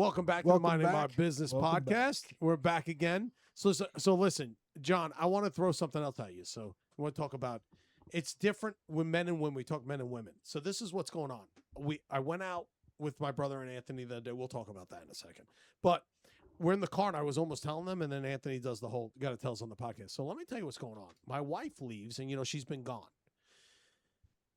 Welcome back to the Welcome Minding My back. Business Welcome podcast. We're back again. So listen, John, I want to throw something else at you. So we want to talk about it's different with men and women. We talk men and women. So this is what's going on. I went out with my brother and Anthony the other day. We'll talk about that in a second. But we're in the car and I was almost telling them, and then Anthony does the whole got to tell us on the podcast. So let me tell you what's going on. My wife leaves, and she's been gone.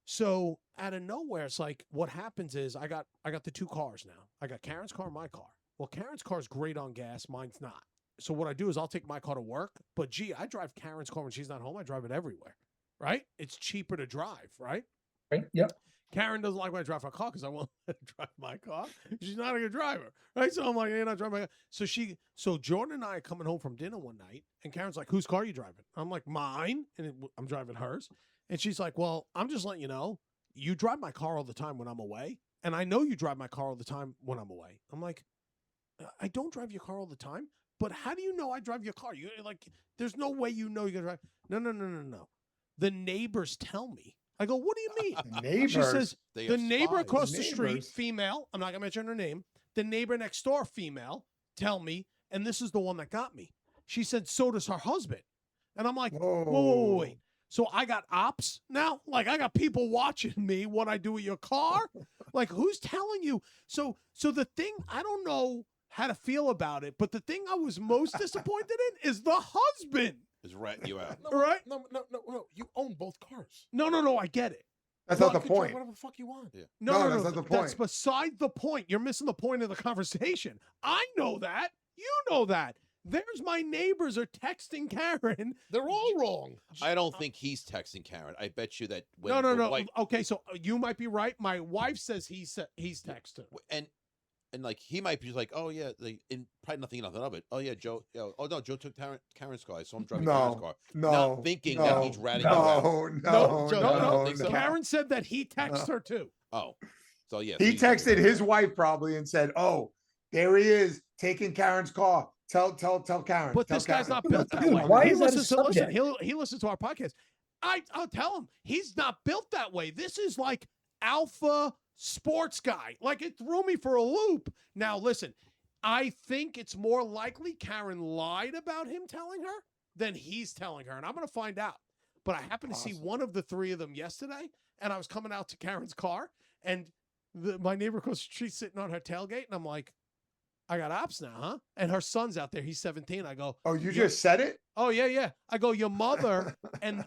So out of nowhere, it's like what happens is I got the two cars now. I got Karen's car and my car. Well, Karen's car is great on gas. Mine's not. So what I do is I'll take my car to work. But I drive Karen's car when she's not home. I drive it everywhere, right? It's cheaper to drive, right? Right. Yep. Karen doesn't like when I drive her car because I won't let her drive my car. She's not a good driver, right? So I'm like, you're not driving my car. So Jordan and I are coming home from dinner one night, and Karen's like, whose car are you driving? I'm like, mine, and I'm driving hers. And she's like, well, I'm just letting you know, you drive my car all the time when I'm away, and I know you drive my car all the time when I'm away. I'm like, I don't drive your car all the time, but how do you know I drive your car? You like, there's no way you know you're gonna drive. No. The neighbors tell me. I go, what do you mean? Neighbors. She says, the neighbor spies. across the street, Neighbors. female, I'm not going to mention her name, the neighbor next door, female, tell me, and this is the one that got me. She said, so does her husband. And I'm like, whoa, wait. So I got ops now? Like, I got people watching me, what I do with your car? Like, who's telling you? So the thing, I don't know how to feel about it, but the thing I was most disappointed in is the husband. Is ratting you out. Right? No. You own both cars. No, I get it. That's Well, not the you can drive point. Whatever the fuck you want. Yeah. No, that's not the That's point. beside the point. You're missing the point of the conversation. I know that. You know that. There's my neighbors are texting Karen. They're all wrong. I don't think he's texting Karen. I bet you that when No. the wife- Okay, so you might be right. My wife says he's texting. and like he might be like, oh yeah, and probably nothing of it. Oh yeah, Joe. Oh no, Joe took Karen's car, so I'm driving Karen's car. Not thinking that he's ratting you out. No. think so. Karen said that he texted her too. Oh, so yeah. He texted his wife probably and said, "Oh, there he is taking Karen's car. Tell Karen." But Tell this guy's Karen." not built that Dude, way. why He is that a listens to- listen, subject? he listens to our podcast. I'll tell him he's not built that way. This is like alpha sports guy. Like, it threw me for a loop. Now listen, I think it's more likely Karen lied about him telling her than he's telling her, and I'm going to find out. But I happened to see one of the three of them yesterday, and I was coming out to Karen's car, and my neighbor across the street sitting on her tailgate, and I'm like, I got ops now, huh? And her son's out there. He's 17. I go, Oh, you just said it? oh yeah. I go, your mother and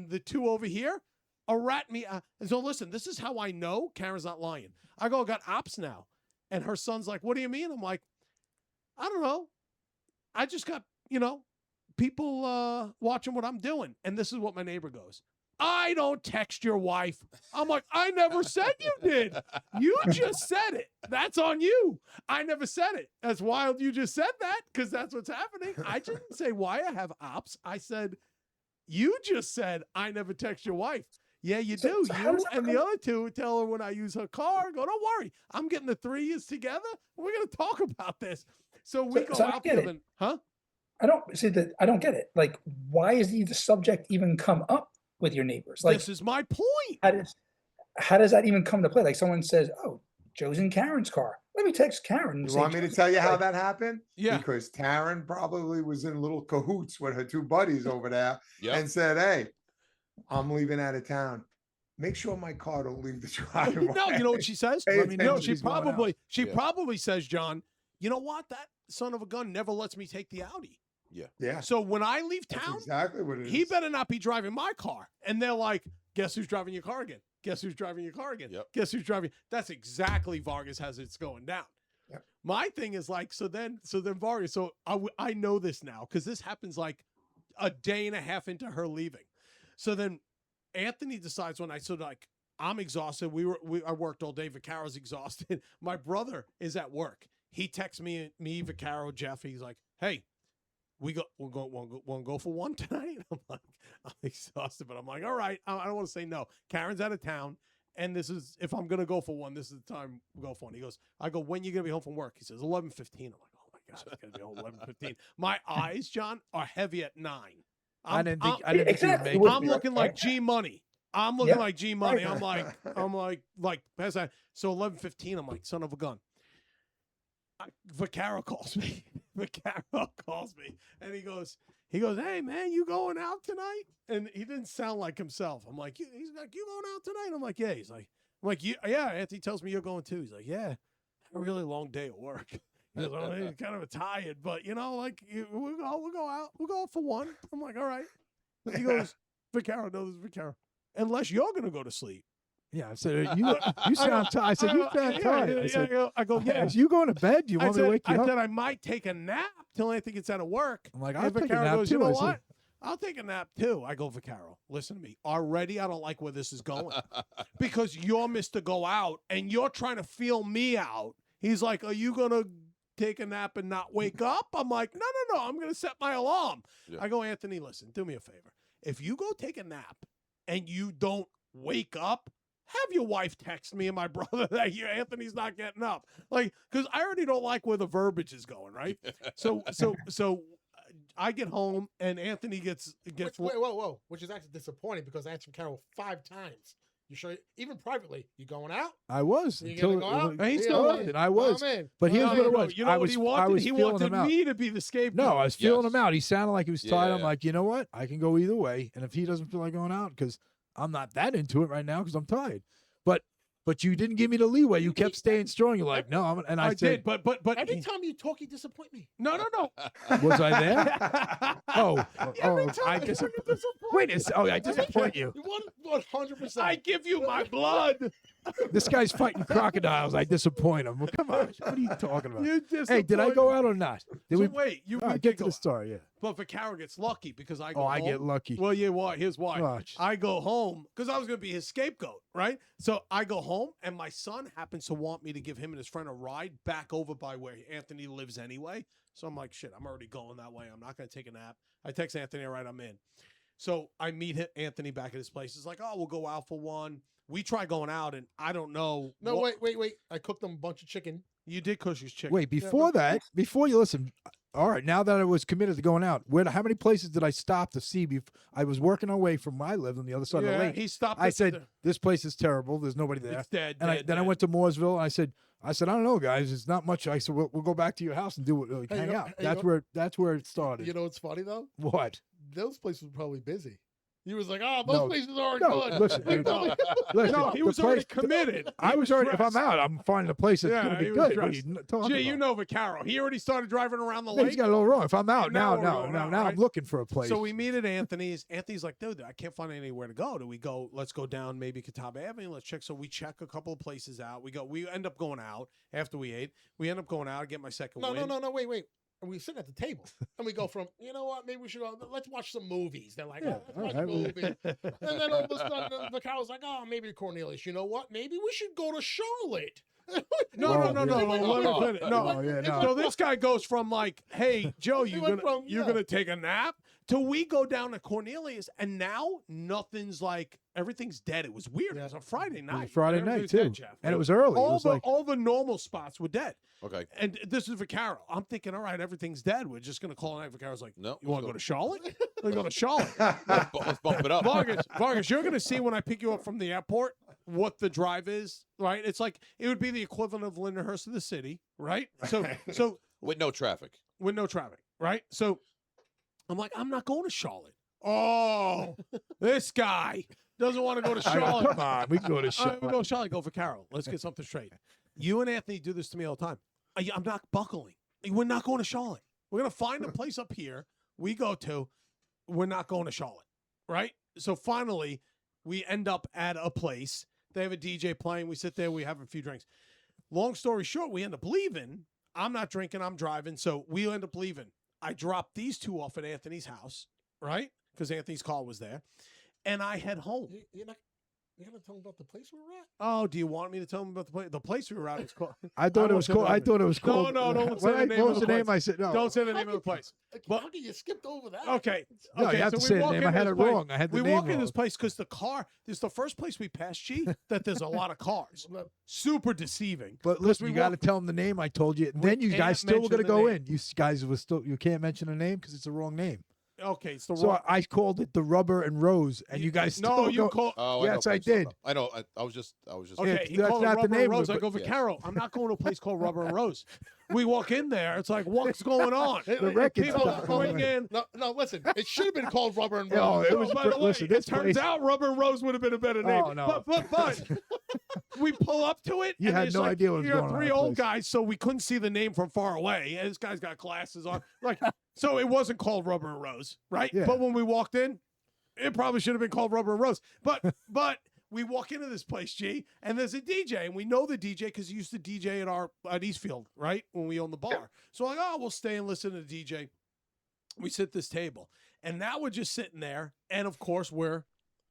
the two over here are rat me. And so listen, this is how I know Karen's not lying. I go, I got ops now, and her son's like, what do you mean? I'm like, I don't know. I just got people watching what I'm doing, and this is what my neighbor goes. I don't text your wife. I'm like, I never said you did. You just said it. That's on you. I never said it. That's wild you just said that, because that's what's happening. I didn't say why I have ops. I said, you just said I never text your wife. Yeah, you do. So how You does that and the come- other two tell her when I use her car, go, don't worry. I'm getting the 3 years together. We're going to talk about this. So we go So I out get the it. other, huh? I don't see that. I don't get it. Like, why is the subject even come up with your neighbors? Like, This is my point. how does that even come to play? Like, someone says, "Oh, Joe's in Karen's car. Let me text Karen." and You say, want me to "Joe's tell you in how Karen." that happened? Yeah. Because Karen probably was in little cahoots with her two buddies over there Yeah. and said, "Hey, I'm leaving out of town. Make sure my car don't leave the driveway." No, you know what she says? Pay No, attention, she he's going out. probably says, John, you know what? That son of a gun never lets me take the Audi. Yeah, So when I leave that's town, exactly what it is. he better not be driving my car. And they're like, guess who's driving your car again? Guess who's driving your car again? Yep. Guess who's driving? That's exactly Vargas has it's going down. Yep. My thing is like, so then Vargas, so I know this now because this happens like a day and a half into her leaving. So then Anthony decides one night, so like, I'm exhausted. I worked all day. Vaccaro's exhausted. My brother is at work. He texts me, Vaccaro, Jeff. He's like, "Hey, we'll go for one tonight." I'm like, I'm exhausted, but I'm like, all right. I don't want to say no. Karen's out of town, and this is if I'm gonna go for one, this is the time we go for one. He goes, I go, when you gonna be home from work? He says 11:15. I'm like, oh my god, it's gonna be home 11:15. My eyes, John, are heavy at 9. I didn't think Exactly. you'd make I'm it. looking like G Money. I'm looking Yep. like G Money. Right. I'm like, pass that. So 11:15. I'm like, son of a gun. Vaccaro calls me. Vaccaro calls me, and he goes, "Hey man, you going out tonight?" And he didn't sound like himself. I'm like, he's like, "You going out tonight?" I'm like, "Yeah." He's like, "I'm like, yeah." Anthony tells me you're going too. He's like, "Yeah, had a really long day at work." He goes, "Oh, he's kind of tired, but like, we'll go out. We'll go out for one." I'm like, "All right." He goes, "Vaccaro, no, this is Vaccaro. Unless you're gonna go to sleep." Yeah, I said, you sound tired. I said, you sound tired. I said, I go, "Yeah." you going to bed? Do you want me to wake you I up? said I might take a nap till Anthony gets out of work. I'm like, And I'll take a Vaccaro nap goes, too. "You know I said, what? I'll take a nap too." I go, "Vaccaro, listen to me. Already I don't like where this is going because you're Mr. Go Out and you're trying to feel me out." He's like, "Are you going to take a nap and not wake up?" I'm like, no. I'm going to set my alarm. Yeah. I go, "Anthony, listen, do me a favor. If you go take a nap and you don't wake up, have your wife text me and my brother that Anthony's not getting up." Like, because I already don't like where the verbiage is going, right? So I get home and Anthony gets Wait, whoa. Which is actually disappointing because I asked Carol 5 times. You sure? Even privately, you going out? I was. You Until gonna go out? He's Yeah, still okay. in. and I was. Oh, man. But here's Oh, what it yeah, was. You know what he wanted? I was He feeling wanted him out. me to be the scapegoat. No, I was feeling Yes. him out. He sounded like he was tired. I'm Yeah. like, you know what? I can go either way. And if he doesn't feel like going out, because I'm not that into it right now because I'm tired. But you didn't give me the leeway. You kept staying strong. You're like, no. And I I said, did, but Every time you talk, you disappoint me. no. was I there? Oh, Every oh, time I you dis- disappoint Wait, I disappoint you. You 100%. I give you my blood. This guy's fighting crocodiles. I disappoint him. Well, come on. What are you talking about? You Hey, did I disappoint go me. out or not? Did So we? wait, you All right, did get to go the out. story. Yeah. But Vaccaro gets lucky because I go Oh, I home. get lucky. Well, yeah, why? Here's why. Watch. I go home because I was going to be his scapegoat, right? So I go home, and my son happens to want me to give him and his friend a ride back over by where Anthony lives anyway. So I'm like, shit, I'm already going that way. I'm not going to take a nap. I text Anthony, all right, I'm in. So I meet Anthony back at his place. It's like, oh, we'll go out for one. We try going out, and I don't know. No, what- wait. I cooked them a bunch of chicken. You did Cush's chicken. Wait, before that, before you listen, all right, now that I was committed to going out, how many places did I stop to see? I was working away from where I lived on the other side of the Yeah, lake. he stopped. I at said, the- this place is terrible. There's nobody there. it's dead. And dead, then I dead. went to Mooresville, and I said, I don't know, guys. It's not much. I said, we'll go back to your house and do it. Like, Hey, hang you know- out. hey, you That's where it started. You know what's funny though? What? Those places were probably busy. He was like, "Oh, those No. places aren't No, good." listen, dude. Listen, No, he the was already place- committed. I was already. If I'm stressed. out, I'm finding a place that's Yeah, going to he be was good. What are stressed. you talking Jay, you about? know Vaccaro. He already started driving around the No, he's lake. got a little wrong. If I'm out Now now, we're going out, I'm right? looking for a place. So we meet at Anthony's. Anthony's like, dude, I can't find anywhere to go. Do we go? Let's go down maybe Catawba Avenue. Let's check. So we check a couple of places out. We end up going out after we ate. We end up going out. I get my second No, win. no, wait. And we sit at the table and we go from, you know what, maybe we should go, let's watch some movies. They're like, Yeah, oh, let's watch all right, well- movies. And then all of a sudden, the cow's like, oh, maybe Cornelius. You know what? Maybe we should go to Charlotte. No, Oh, no. yeah. Let me finish. No. Oh, yeah, no. So this guy goes from like, hey, Joe, He went from, you're yeah. gonna take a nap, to we go down to Cornelius, and now nothing's like everything's dead. It was weird. It was a Friday It night. was a Friday night Everything's too, dead, Jeff. and it was early. It all was the like all the normal spots were dead. Okay. And this is Vaccaro. I'm thinking, all right, everything's dead. We're just gonna call it night. Vaccaro's like, No, you want to let's go to Charlotte? Let's go to Charlotte. Let's bump it up. Vargas, you're gonna see when I pick you up from the airport what the drive is, right? It's like it would be the equivalent of Lindenhurst to the city, right? So With no traffic. with no traffic, right? So I'm like, I'm not going to Charlotte. Oh, this guy doesn't want to go to Charlotte. come on, we can go to All right, Charlotte. we go to Charlotte. Go for Carol. Let's get something straight. You and Anthony do this to me all the time. I'm not buckling. We're not going to Charlotte. We're gonna find a place up here. We go to. We're not going to Charlotte, right? So finally, we end up at a place. They have a DJ playing. We sit there. We have a few drinks. Long story short, we end up leaving. I'm not drinking. I'm driving. So we end up leaving. I dropped these two off at Anthony's house, right? Because Anthony's car was there, and I head home. You're going to tell them about the place we were at? Oh, do you want me to tell them about the place? The place we were at is called. I thought it won't was say cool. the I name. thought it was cool. No, don't say the name What of was the the name? place. I said no. Don't say the name of the place. But- How can you skipped over that? Okay. No, okay, you have so to we say the walk name. in I had this it place. wrong. I had the We name walk in wrong. this place because the car. This is the first place we passed, G. That there's a lot of cars. Look, Super deceiving. But listen, we you got to walk- tell them the name I told you. We Then you can't guys still were mention going to the go name. in. You guys were still. You can't mention the name because it's the wrong name. Okay, it's the So wrong. I called it the Rubber and Rose, and you guys No, still you go, call. Oh, Yes, know I what you're talking did. about. I know. I was just. Okay, It's- he that's called it not the Rubber name and of Rose. it, I but go, yes. Vaccaro, I'm not going to a place called Rubber and Rose. We walk in there. It's like, what's going on? The record People stopped bring going. in. No, listen. It should have been called Rubber and Rose. Oh, it was. By the way, Listen, it this turns place. out Rubber and Rose would have been a better name. Oh, no. But we pull up to it. You and had there's no like, idea what was you know, going on in three that old place. guys, so we couldn't see the name from far away. And this guy's got glasses on. Like, so it wasn't called Rubber and Rose, right? Yeah. But when we walked in, it probably should have been called Rubber and Rose. But we walk into this place, G, and there's a DJ, and we know the DJ because he used to DJ at Eastfield, right? When we owned the bar. So like, oh, we'll stay and listen to the DJ. We sit at this table, and now we're just sitting there, and of course we're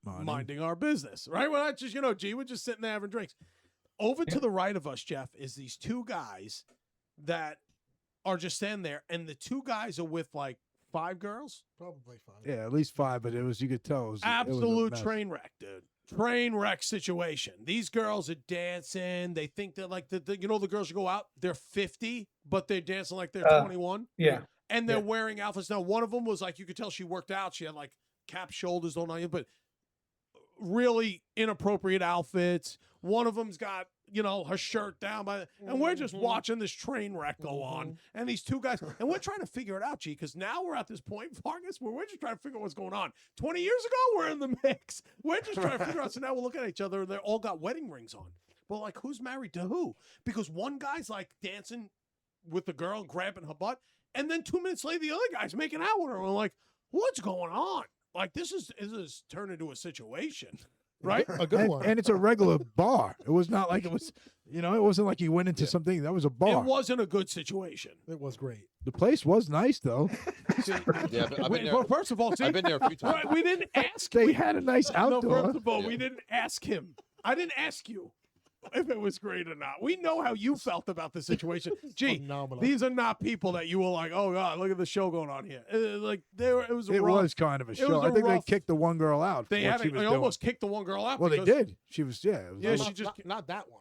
minding our business, right? We're not just, G, we're just sitting there having drinks. Over to the right of us, Jeff, is these two guys that are just standing there, and the two guys are with like 5 girls. Probably fine. Yeah, at least 5, but it was. You could tell it was it was a Absolute mess. train wreck, dude. Train wreck situation. These girls are dancing. They think they're like the girls who go out, they're 50, but they're dancing like they're 21. Yeah. And they're Yeah. wearing outfits. Now, one of them was like, you could tell she worked out. She had like cap shoulders, don't know, but really inappropriate outfits. One of them's got, her shirt down and we're just watching this train wreck go on. And these two guys, and we're trying to figure it out, G, because now we're at this point, Vargas, where we're just trying to figure out what's going on. 20 years ago, we're in the mix. We're just trying to figure out. So now we're looking at each other, and they all got wedding rings on. But like, who's married to who? Because one guy's like dancing with the girl and grabbing her butt. And then 2 minutes later, the other guy's making out with her. And we're like, what's going on? Like, this is turned into a situation, right? A good And, one. and it's a regular bar. It was not like it was. It wasn't like you went into something. That was a bar. It wasn't a good situation. It was great. The place was nice though. Yeah, but I've been there. Well, first of all, see, I've been there a few times. right, we didn't ask. They had a nice No, outdoor. first of all, Yeah. we didn't ask him. I didn't ask you if it was great or not. We know how you felt about the situation. Gee, Phenomenal. these are not people that you were like, oh God, look at the show going on here. Like it was. It rough. was kind of a it show. was I a think rough- they kicked the one girl out. They for what had. she was They doing. almost kicked the one girl out. Well, they because- did. She was. Yeah. It was Yeah, almost- she just. not that one.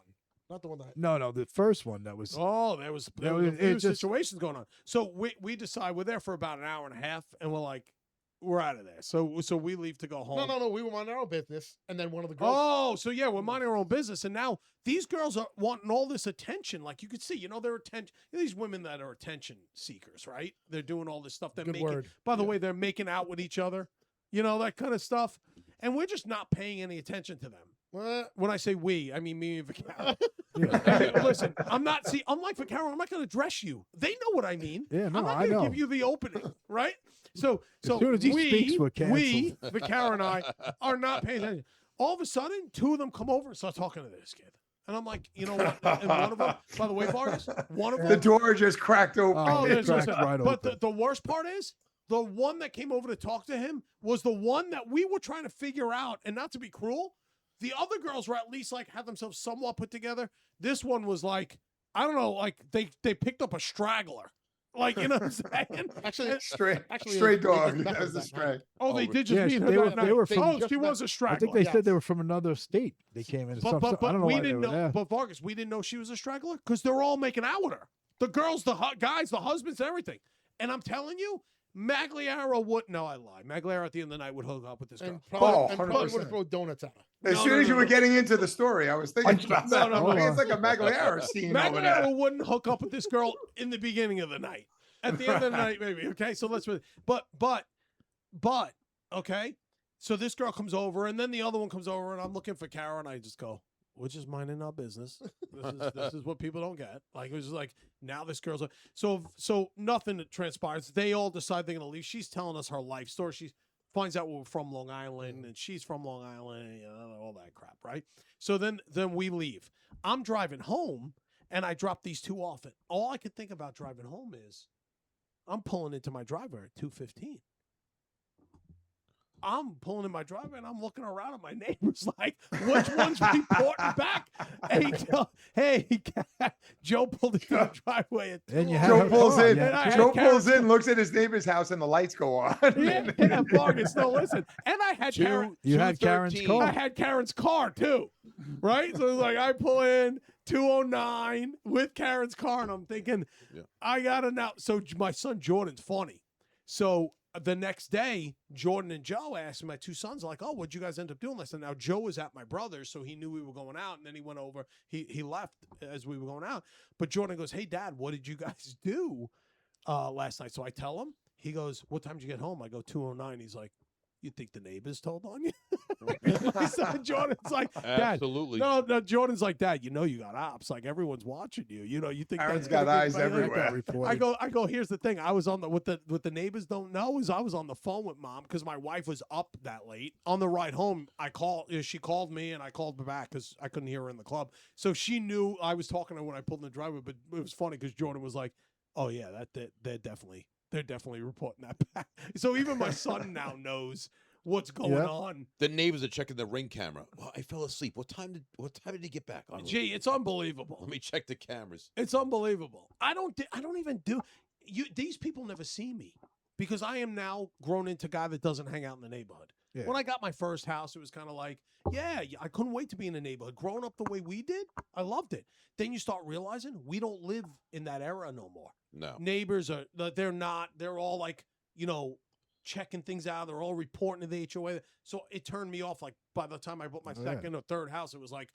Not the one that. No, the first one that was. Oh, there was That a was- few it just- situations going on. So we decide we're there for about an hour and a half, and we're like, we're out of there. So we leave to go home. No. We were minding our own business, and then one of the girls. Oh, so yeah, we're minding our own business, and now these girls are wanting all this attention. Like you could see, they're attention. These women that are attention seekers, right? They're doing all this stuff. They're Good making. word. By the way, they're making out with each other. That kind of stuff, and we're just not paying any attention to them. What? When I say we, I mean me and Vaccaro. Listen, unlike Vaccaro, I'm not going to dress you. They know what I mean. Yeah, no, I'm not I going to know. give you the opening, right? So soon as he speaks, we're we, Vaccaro and I, are not paying attention. All of a sudden, 2 of them come over and start talking to this kid. And I'm like, you know what? And one of them, by the way, Vargas, one of them. The door just cracked open. Oh, it there's cracked listen, right but open. the worst part is the one that came over to talk to him was the one that we were trying to figure out. And not to be cruel, the other girls were at least like had themselves somewhat put together. This one was like, I don't know, like they picked up a straggler. Like, you know what I'm saying? Actually, Stray Actually, dog. they just met That was us a that stray. night. Oh, they did just Yes, meet her they that were- night. they were from- Oh, she just was a met- I straggler. think they Yes. said they were from another state. They came in. But I don't know we why didn't they were know. there. But Vargas, we didn't know she was a straggler because they're all making out with her. The girls, the guys, the husbands, everything. And I'm telling you, Magliaro would. No, I lie. Magliaro at the end of the night would hook up with this girl. And probably, Oh, and probably would 100%. have thrown donuts at her. As No, soon no, as you no, were no. getting into the story, I was thinking about that. no, I'm like, no. it's like a Magliaro scene over there. Magliaro wouldn't hook up with this girl in the beginning of the night. At the end of the night, maybe. Okay, so let's. But, okay. So this girl comes over, and then the other one comes over, and I'm looking for Kara, and I just go, "We're just minding our business. This is what people don't get." Like it was just like now this girl's so nothing transpires. They all decide they're gonna leave. She's telling us her life story. She finds out we're from Long Island, and she's from Long Island, all that crap, right? So then we leave. I'm driving home, and I drop these 2 off. And all I could think about driving home is, I'm pulling into my driveway at 2:15. I'm pulling in my driveway and I'm looking around at my neighbors like, which one's reporting back? Hey, Joe pulled into the driveway at 2. And you had Joe her pulls car, in. And I had Joe Karen- pulls in, looks at his neighbor's house, and the lights go on. yeah, Vargas, no, listen. And I had Karen. You had Karen's 213. I car. had Karen's car too, right? So it's like I pull in 209 with Karen's car, and I'm thinking, Yeah. I gotta now. So my son Jordan's funny. So the next day, Jordan and Joe asked me, my two sons, like, "Oh, what'd you guys end up doing last night?" Now Joe was at my brother's, so he knew we were going out, and then he went over. He left as we were going out, but Jordan goes, "Hey, Dad, what did you guys do last night?" So I tell him. He goes, "What time did you get home?" I go, 2:09. He's like, "You think the neighbors told on you?" My son Jordan's like, "Dad, Absolutely. no." Jordan's like, "Dad, you know you got ops. Like everyone's watching you. You know, you think Aaron's that's got gonna be eyes like- everywhere. I go. Here's the thing. I was on the what the neighbors don't know is I was on the phone with Mom because my wife was up that late. On the ride home, she called me and I called her back because I couldn't hear her in the club. So she knew I was talking to her when I pulled in the driveway. But it was funny because Jordan was like, "Oh yeah, they're definitely reporting that back." So even my son now knows what's going Yep. on. The neighbors are checking the Ring camera. Well, I fell asleep. What time did he get back? Oh, Gee, it's unbelievable. let me check the cameras. It's unbelievable. I don't even do you. These people never see me because I am now grown into guy that doesn't hang out in the neighborhood. Yeah. When I got my first house, it was kind of like, yeah, I couldn't wait to be in the neighborhood. Growing up the way we did, I loved it. Then you start realizing we don't live in that era no more. No. Neighbors they're not. They're all like, checking things out. They're all reporting to the HOA. So it turned me off. Like by the time I bought my Oh, yeah. second or third house, it was like,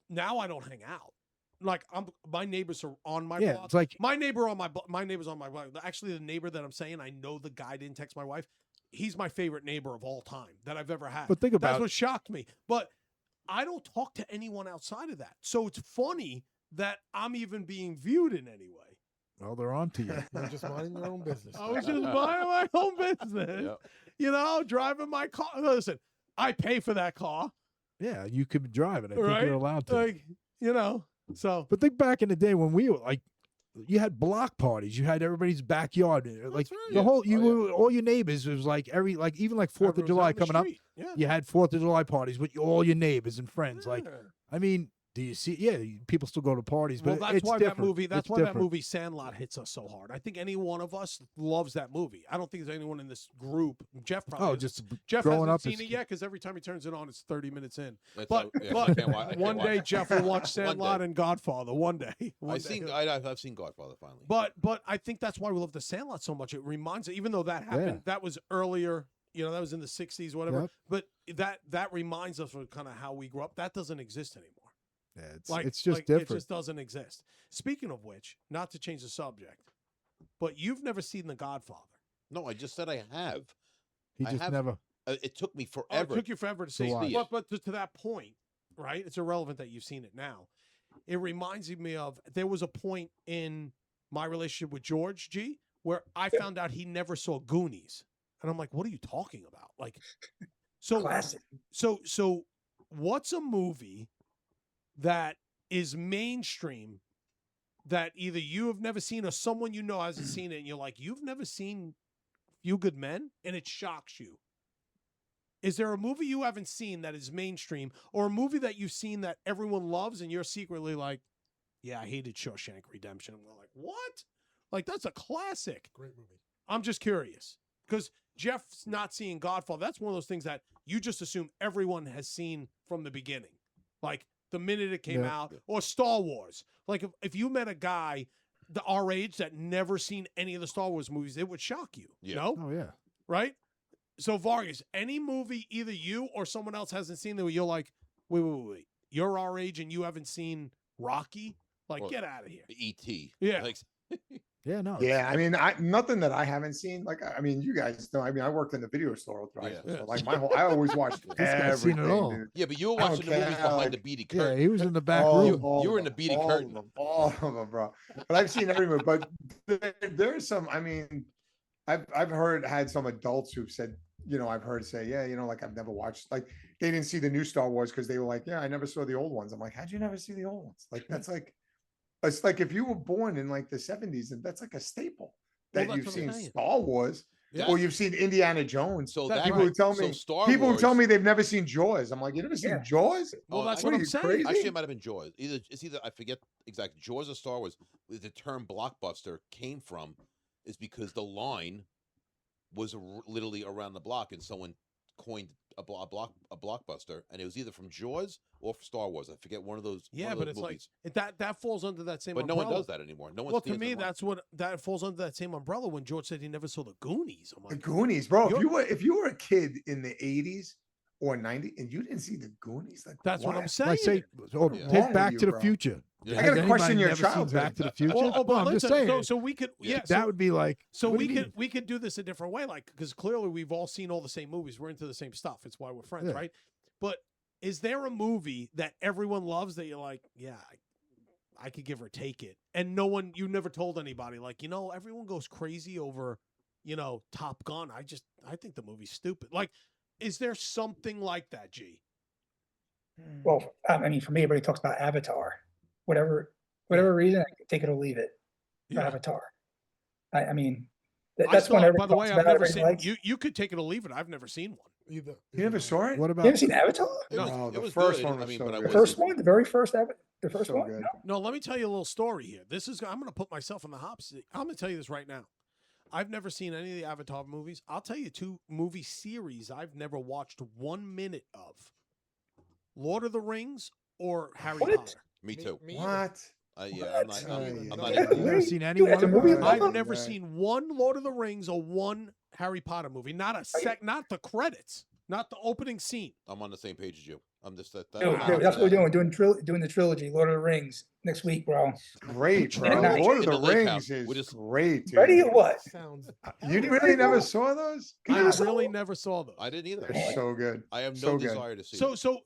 now I don't hang out. Like my neighbors are on my Yeah, block. it's like My neighbor on my neighbor's on my block. Actually, the neighbor that I'm saying, I know the guy didn't text my wife. He's my favorite neighbor of all time that I've ever had. But think That's about what shocked me. But I don't talk to anyone outside of that. So it's funny that I'm even being viewed in any way. well, they're on to you. You're just minding your own business. I was just minding my own business. Yep. Driving my car. Listen, I pay for that car, Yeah, you could drive it. I think Right? you're allowed to. like So But think back in the day when we were like, you had block parties. You had everybody's backyard. Like right. the Yeah. whole, Oh, were all your neighbors. It was like even like 4th of everyone's July out in the coming up. street. Yeah. You had 4th of July parties with all your neighbors and friends. Like, Yeah. I mean, do you see? Yeah, people still go to parties, Well, but that's it's why different. that movie. That's It's why that different. movie Sandlot hits us so hard. I think any one of us loves that movie. I don't think there's anyone in this group. Jeff probably. Oh, hasn't- just Jeff growing hasn't up. seen is- it yet because every time he turns it on, it's 30 minutes in. That's But I can't wa- I can't one watch day it. Jeff will watch One Sandlot day. and Godfather. One day. One I've day. seen I've seen Godfather finally. But I think that's why we love the Sandlot so much. It reminds, even though that happened, that was earlier. That was in the 60s, whatever. Yep. But that reminds us of kind of how we grew up. That doesn't exist anymore. Yeah, it's Like just It different. just doesn't exist. Speaking of which, not to change the subject, but you've never seen The Godfather. No, I just said I have. He I just have- never. It took me Oh, forever. it took you forever to To see watch. it. But to that point, right? It's irrelevant that you've seen it now. It reminds me of there was a point in my relationship with George G where I found out he never saw Goonies. And I'm like, what are you talking about? Like, so Classic. So what's a movie that is mainstream that either you have never seen or someone you know hasn't seen it and you're like, you've never seen Few Good Men? And it shocks you. Is there a movie you haven't seen that is mainstream or a movie that you've seen that everyone loves and you're secretly like, yeah, I hated Shawshank Redemption. And we're like, what? Like, that's a classic. Great movie. I'm just curious because Jeff's not seeing Godfather. That's one of those things that you just assume everyone has seen from the beginning. Like the minute it came Yeah. out, or Star Wars. Like if you met a guy our age that never seen any of the Star Wars movies, it would shock you. Yeah. No? Oh yeah. Right? So Vargas, any movie either you or someone else hasn't seen that you're like, wait. You're our age and you haven't seen Rocky? Like, Well, get out of here. E.T. Yeah. Like, Yeah. No. Yeah, I mean, nothing that I haven't seen. Like, I mean, you guys know. I mean, I worked in the video store with Rice, Yeah. so like I always watched This guy's seen it everything. all. dude. yeah, but you were I don't watching the movies care, behind like- the beady Yeah. curtain. He was in the back All- room. all You were of in the them, beady all curtain. of them, all of them, bro. But I've seen every movie. But there's some. I mean, I've had some adults who've said, I've heard say, yeah, like I've never watched, like they didn't see the new Star Wars because they were like, yeah, I never saw the old ones. I'm like, how'd you never see the old ones? Like that's like, it's like if you were born in like the 70s, and that's like a staple Well, that that's you've what I'm seen saying. Star Wars Yeah. or you've seen Indiana Jones. So That's that people who tell so me Star people Wars, who tell me they've never seen Jaws. I'm like, you never seen Yeah. Jaws? Well, Oh, that's I- what are I'm you saying. crazy? Actually, it might have been Jaws. It's either I forget exactly. Jaws or Star Wars. The term blockbuster came from is because the line was literally around the block, and someone coined a blockbuster, and it was either from Jaws or Star Wars. I forget one of those. Yeah, one of but those it's movies. like that falls under that same But no umbrella. one does that anymore. No one. Well, to steals me, anymore. that's what that falls under that same umbrella. When George said he never saw the Goonies, I'm The like, Goonies, bro. You're- If you were a kid in the 80s or 90s and you didn't see the Goonies, like that's what I'm saying. Like say, or Yeah. take Wrong Back with to you, the bro. Future. Yeah. I Has gotta question anybody your never seen childhood. Back to the Future? Oh, but No, I'm just listen, saying. so we could, Yeah. yeah, that would be like. So what we do you could mean? do this a different way, like because clearly we've all seen all the same movies. We're into the same stuff. It's why we're friends, Yeah. right? But is there a movie that everyone loves that you're like, yeah, I could give or take it, and you never told anybody, like, everyone goes crazy over, Top Gun. I think the movie's stupid. Like, is there something like that, G? Well, I mean, for me, everybody talks about Avatar. Whatever reason, I can take it or leave it for Yeah. Avatar. I mean, I that's still, when everybody by the way, talks I've about it, never everybody seen. likes. You could take it or leave it. I've never seen one. Either. You never saw it? What You about? haven't seen Avatar? It was, No, it the was first good. one I was mean, so but I good. The Wasn't- first one, the very first, the first So one. good. No, let me tell you a little story here. I'm going to put myself in the hot seat. I'm going to tell you this right now. I've never seen any of the Avatar movies. I'll tell you 2 movie series I've never watched 1 minute of: Lord of the Rings or Harry What? Potter. Me too. Me either. What? Yeah, I'm not. What? I'm Yeah, not yeah, into You that. never seen any Dude, one that's a of movie them? about- I've Oh, never right. seen 1 Lord of the Rings or 1 Harry Potter movie. Not the credits, not the opening scene. I'm on the same page as you. I'm just that. Dude, I'm not that's what into we're that. doing the trilogy, Lord of the Rings, next week, bro. Great, bro. Yeah, no, Lord of in the the lake Rings house. is We just- great, dude. Ready or what? Sounds. You Ready, really never bro? saw those? You I never saw really them? never saw those. I didn't either. They're so good. I have no so good. desire to see. So, them. so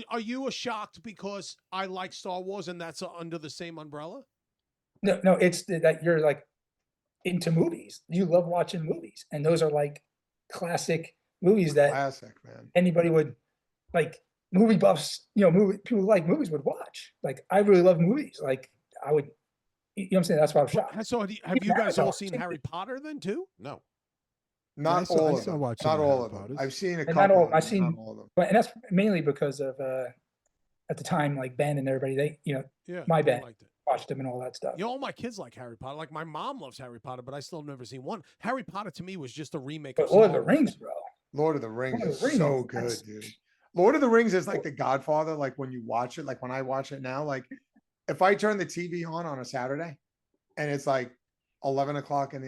are you shocked because I like Star Wars and that's under the same umbrella? No, it's that you're like into movies. You love watching movies, and those are like classic movies that Classic, man. anybody would like. Movie buffs, movie people who like movies would watch. Like I really love movies. Like I would, you know what I'm saying? That's why I'm shocked. So have Even you guys all Avatar, seen same Harry Potter then too? No. Not I saw- all I of still them. watch some Not of all Harry of them. Potters. I've seen a And not couple. all- of them, I've seen- not all of them. But and that's mainly because of at the time, like Ben and everybody, they Yeah, My they bad. liked it. watched them and all that stuff. All my kids like Harry Potter. Like my mom loves Harry Potter, but I still have never seen one. Harry Potter to me was just a remake But of Lord of Star the Wars. Rings, bro. Lord of the Rings Lord of is the Rings, so good, that's- dude. Lord of the Rings is like The Godfather. Like when you watch it, like when I watch it now, like if I turn the TV on a Saturday and it's like 11 o'clock in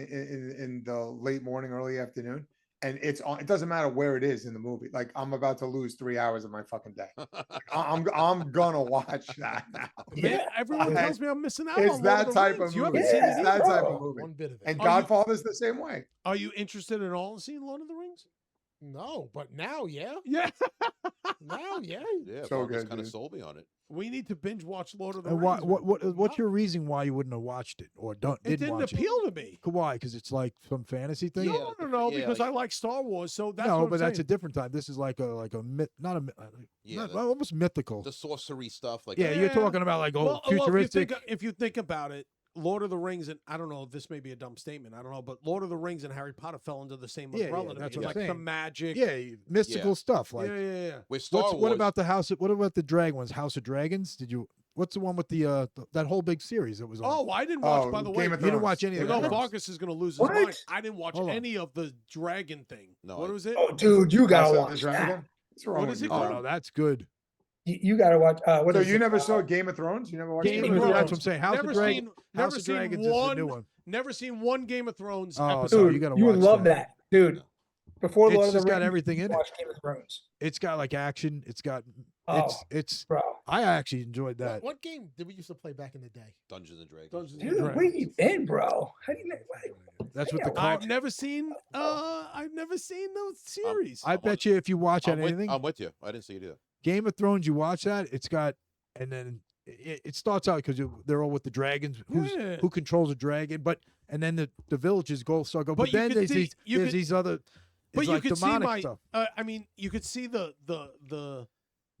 the late morning, early afternoon, and it's on, it doesn't matter where it is in the movie. Like I'm about to lose 3 hours of my fucking day. I'm gonna watch that now. Man, Yeah. everyone I- tells me I'm missing out. It's on Lord that of the type Rings. of You haven't movie. seen Yeah, it It's that either? type bro. of movie. One bit of it. And Are you- Godfather's the same way. Are you interested at all in seeing Lord of the Rings? No, but now, yeah. Yeah. Now, yeah. Yeah, So Vargas good, kind of dude. sold me on it. We need to binge watch Lord of the And Rings. what's your reason why you wouldn't have watched it or It didn't didn't watch appeal to me. it? Why? Because it's like some fantasy thing. No, Yeah, because like- I like Star Wars. So that's No, what but I'm that's a saying. different type. This is like a myth, not a myth, Yeah, not- almost mythical. The sorcery stuff, like Yeah, you're Yeah. talking about like futuristic. if you think about it, Lord of the Rings and I don't know, this may be a dumb statement. I don't know, but Lord of the Rings and Harry Potter fell under the same Yeah, umbrella. yeah, to me. that's It's what I'm like the saying. magic. Yeah, mystical stuff. Like yeah, yeah, yeah. with Star Wars. what about what about the House of Dragons? What's the one with that whole big series that was on? Oh, I didn't watch. Oh, by the Game way, of you didn't Thrones. watch any of Game no, of that. Thrones. Vargas is going to lose his What? mind. I didn't watch Hold on. any of the dragon thing. No, what I- was it? Oh, dude, you House gotta of the watch that. Dragon. What's wrong What with is you, it Oh called? no, that's good. You gotta watch. What So is you it? never saw Game of Thrones? You never watched Game Game of of Thrones. That's Thrones? what I'm saying. House Never of Dragons. seen, House never of seen Dragons is the one. new one. Never seen one Game of Thrones Oh, episode. you Dude, gotta you would watch love that. that, dude. Before It's Lord of the just got Rings, everything in it. watch Game of Thrones. It's got like action. It's got Oh, it's. bro. I actually enjoyed that. What game did we used to play back in the day? Dungeons and Dragons. Dungeons and Dude, Dragons. where you been, bro? How do you know? That's what the Yeah, I've clock. never seen. I've never seen those series. I bet you if you watch I'm anything, I'm with you. I didn't see it either. Game of Thrones, you watch that, it's got, and then it starts out because they're all with the dragons. Yeah. Who controls a dragon? And then the villages start going. But But you then could there's see- these you there's could- these other. but It's you like could see demonic my. stuff. I mean, you could see the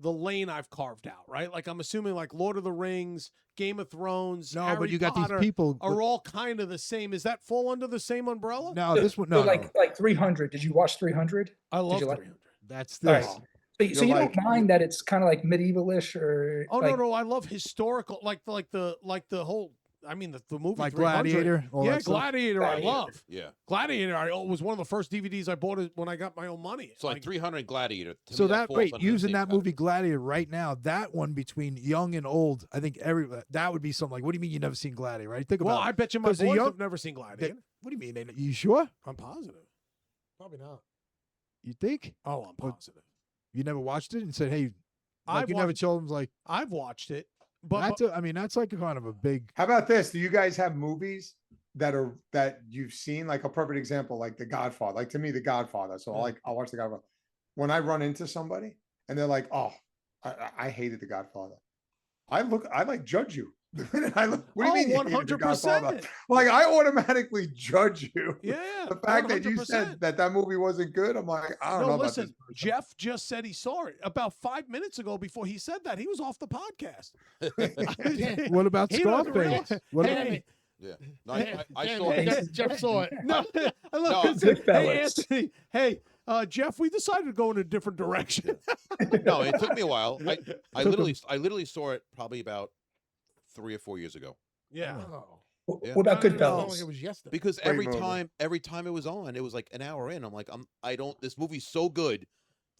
lane I've carved out, right? Like I'm assuming, like Lord of the Rings, Game of Thrones. No, Harry but you got Potter these people. are all kind of the same. Is that fall under the same umbrella? No, this one no, like 300. Did you watch 300? I love you like- 300. that's All this. right. So You're you like- don't mind that it's kind of like medievalish or? Oh like, no, I love historical, like the whole I mean, the movie Like 300. Gladiator. All Yeah, that stuff? Gladiator. I Gladiator. love Yeah. Gladiator. Was one of the first DVDs I bought when I got my own money. So like 300 Gladiator. To So me, that falls wait, under the using same that movie category. Gladiator right now, that one between young and old, I think that would be something like. What do you mean you never seen Gladiator? Right? Think Well, about. I bet you my 'Cause the boys young- have never seen Gladiator. What do you mean? You sure? I'm positive. Probably not. You think Oh, I'm What- positive. you never watched it and said, "Hey," like I've you never watched- told them like I've watched it, but that's. I mean, that's like a kind of a big. How about this? Do you guys have movies that you've seen? Like a perfect example, like The Godfather. Like to me, The Godfather. So I'll watch The Godfather. When I run into somebody and they're like, "Oh, I hated The Godfather," I like judge you. I look, what do you mean? you hated The Godfather? 100%. Like I automatically judge you. Yeah, The fact that you 100%. said that movie wasn't good, I'm like, I don't know No, about listen. this person. Jeff just said he saw it about 5 minutes ago. Before he said that, he was off the podcast. What about He doesn't realize- Scarface? What Hey, about, Yeah. No, I Damn saw it, it. Jeff saw it. No, look, No. listen, hey, Goodfellas. Anthony. Hey, Jeff, we decided to go in a different direction. No, it took me a while. I Took literally saw it probably about 3 or 4 years ago. Yeah. Oh. Yeah. What about No, no, no, It felt like Goodfellas? it was yesterday. Because Great every movie. time it was on, it was like an hour in. I'm like, I don't. This movie's so good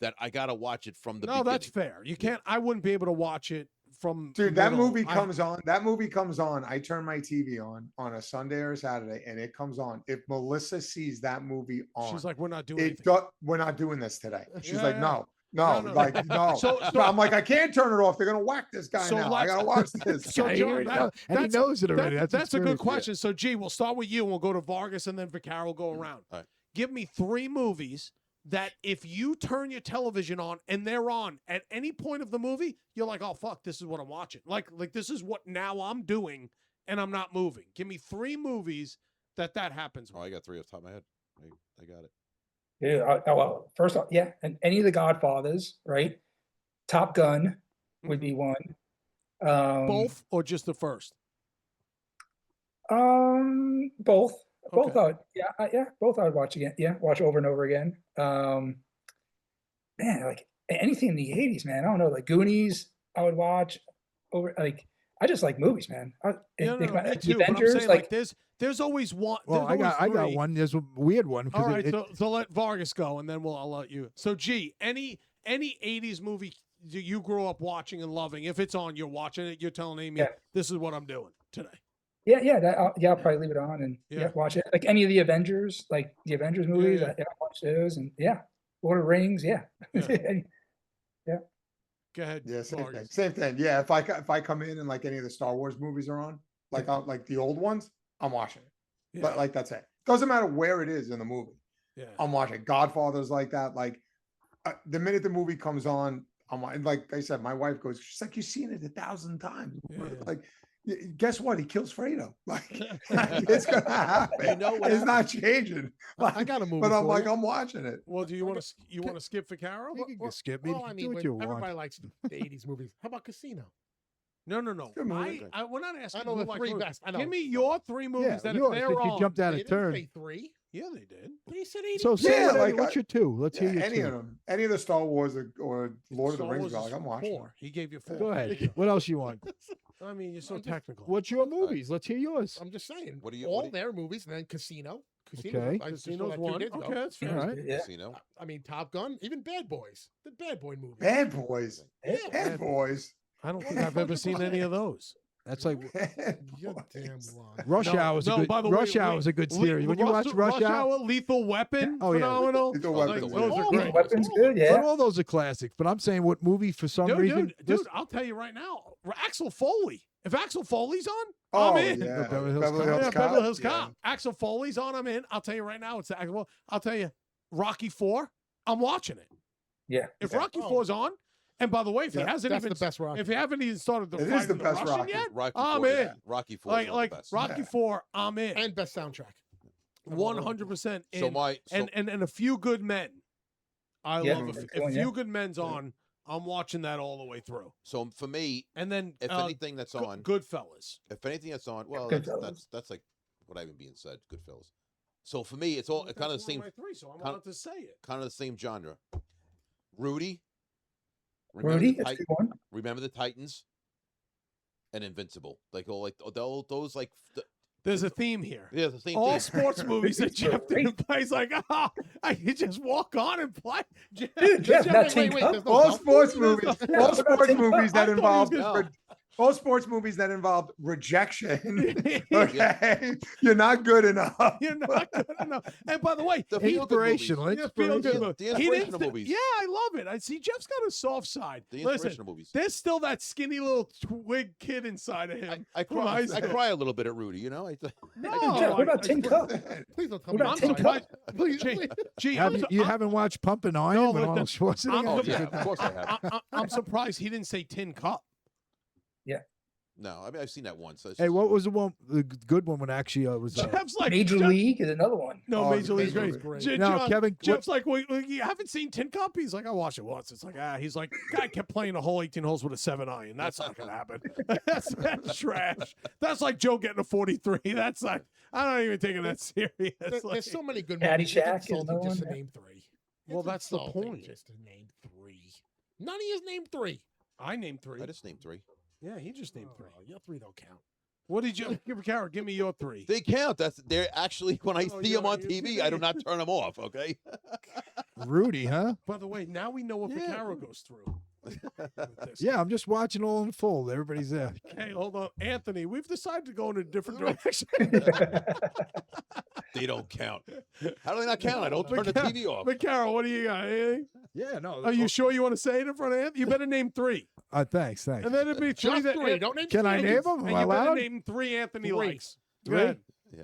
that I gotta watch it from the No, beginning. that's fair. You can't. I wouldn't be able to watch it from. Dude, that middle. movie I- comes on. That movie comes on. I turn my TV on a Sunday or Saturday, and it comes on. If Melissa sees that movie on, She's like, we're not doing it anything. we're not doing this today. She's Yeah, like, yeah. no, No. like no. So- So I'm like, I can't turn it off. They're gonna whack this guy So now. I let's- gotta watch this. So, Yeah, John, he that- knows- and he that's- knows it already. That's a good experience. question. So, G, we'll start with you, and we'll go to Vargas, and then Vaccaro will go around. All right. Give me 3 movies that if you turn your television on and they're on at any point of the movie, you're like, oh fuck, this is what I'm watching. Like this is what now I'm doing, and I'm not moving. Give me 3 movies that happens. Oh, With. I got 3 off the top of my head. I got it. Yeah, well, first off, yeah, and any of the Godfathers, right? Top Gun would be one. Both or just the first? Both. Both Okay. I would, yeah, both I would watch again. Yeah, watch over and over again. Man, like anything in the '80s, man. I don't know, like Goonies. I would watch over. Like I just like movies, man. No, The me too. But I'm Avengers, saying like there's always one. Well, there's I always got 3. one. There's a weird one All because right, so let Vargas go, and then I'll let you. So, G, any '80s movie you grew up watching and loving, if it's on, you're watching it. You're telling Amy, Yeah. this is what I'm doing today. I'll probably leave it on and Yeah. watch it. Like any of the Avengers, like the Avengers movies, yeah. I watch those and Lord of the Rings, Yeah. yeah. Go ahead. Yeah, same thing. Vargas. Same thing. Yeah, if I come in and like any of the Star Wars movies are on, like like the old ones, I'm watching it. Yeah. But like that's it. Doesn't matter where it is in the movie. Yeah. I'm watching. Godfather's like that. Like the minute the movie comes on, like I said, my wife goes, she's like, you've seen it 1,000 times. Yeah. Like, guess what? He kills Fredo. Like, it's gonna happen. You know what it's not changing. I Like, got a movie. but I'm for like, you. I'm watching it. Well, do you want to skip for Caro? You can skip me. Well, I Do mean, what but you everybody want. likes the '80s movies. How about Casino? No. Good movie. We're not asking. I know who the likes 3 movies. best. I know. Give me your 3 movies Yeah, that if yours, they're since you on. jumped out They of didn't turn. say 3. Yeah, they did. They said 80. So say Yeah, whatever, like, what's your 2? Let's hear your Any 2. of them, any of the Star Wars or Lord of the Star Rings, Wars like is I'm watching. 4. He gave you 4. Go ahead. What else you want? I mean, you're so I'm just- technical. What's your movies? Let's hear yours. I'm just saying. What do you- all what do you- their movies, and then Casino. Casino. Okay. I just saw Casino's that 2 1. days ago. Okay, that's fair. All right. Yeah. Casino. I mean, Top Gun, even Bad Boys. The Bad Boy movie. Bad Boys. Yeah. Bad Boys. I don't think I've ever seen any of those. That's like Bad You're Boys. damn lying. Rush No, Hour is a no, good. by the way, Rush Hour wait, is a good series. When you watch Rush Rush Hour, Lethal Weapon, Oh, yeah. phenomenal. Lethal Like, Weapon's those good. are Oh, great. Weapons good, but yeah. all those are classics. But I'm saying what movie for some reason. Dude, I'll tell you right now, Axel Foley. If Axel Foley's on, Oh, I'm in. yeah. Beverly Hills Beverly Cop. Hills Yeah, Cop. Beverly Hills Yeah. Cop. Axel Foley's on, I'm in. I'll tell you right now, it's the Axel. I'll tell you, Rocky 4, I'm watching it. Yeah. If Yeah. Rocky Oh. 4's on, and by the way, if he Yeah, hasn't That's even the best Rocky. if you haven't even started the It is fight the with the best Russian Rocky. yet, Rocky I'm 4 is- in. Rocky 4 Like is one of the best. Rocky Yeah. 4, I'm in. And best soundtrack. 100%. So in. my so, and a few good men. I Yeah, love that's a the one, few yeah. good men's on. I'm watching that all the way through. so for me, And then if anything that's on, Goodfellas. if anything that's on, well, Goodfellas. that's like what I've been being said. Goodfellas. So for me, it's all That's kind of the one same, my 3, so I'm kind allowed to say it. kind of the same genre. Rudy. Rudy, the that's a Tit- good one. Remember the Titans. and Invincible. Like all those like There's a theme here. yeah, the same All thing. sports movies that Jeff didn't play. He's like, I can just walk on and play. Jeff, Dude, Jeff, Wait, not wait, Tin wait, Cup. there's no All golf sports movies? movies, Yeah, all what about sports Tin Cup? movies that I thought he was involve, gonna- all sports movies that involve rejection. Okay, you're not good enough. You're not good enough. And by the way, The he- feel-good movies. Inspirational. Yeah, feel good Inspirational. movie. The He inspirational didn't- movies. Yeah, I love it. I see Jeff's got a soft side. The Listen, inspirational movies. there's still that skinny little twig kid inside of him. I from cry. Isaac. I cry a little bit at Rudy. You know. No, Jeff, what about Tin Cup? Please don't tell What me. about I'm Tin sorry. Cup? Please, Gee, please. gee, You haven't watched Pumping Iron No, with but Arnold Schwarzenegger? Oh I'm- yeah, of course I have. I'm surprised he didn't say Tin Cup. No, I mean I've seen that once. So it's Hey, just- what was the one? The good one when actually was. Jeff's like Major Jeff- League is another one. No, Oh, Major League's Major great. League. No, John- Kevin. Jeff's like, wait, you haven't seen Tin Cup? He's like, I watched it once. It's like, he's like, guy kept playing a whole 18 holes with a 7-iron. That's not gonna happen. that's trash. That's like Joe getting a 43. That's like, I'm not even taking that serious. There's Like, so many good Caddyshack movies. It's is insulting another just to one. name three. Well, It's that's the insulting point. Just to name three. None of you named three. I named 3. I just named 3. Yeah, he just named 3. Oh, your three don't count. What did you give, Kara? Give me your 3. They count. They're actually when I Oh, see them you're- on you- TV, I do not turn them off. Okay. Rudy, huh? By the way, now we know what Yeah. Vaccaro goes through. with this. Yeah, I'm just watching all in full. Everybody's there. Hey, hold on, Anthony. We've decided to go in a different direction. They don't count. How do they not count? I don't turn the TV off. Vaccaro, what do you got? Anything? Yeah, no. Are you sure you want to say it in front of Anthony? You better name 3, Thanks. and then it'd be 3 Just that. three. Don't name Can I three. name them? And Am I you better allowed? name 3 Anthony Three. likes. Go Three? ahead.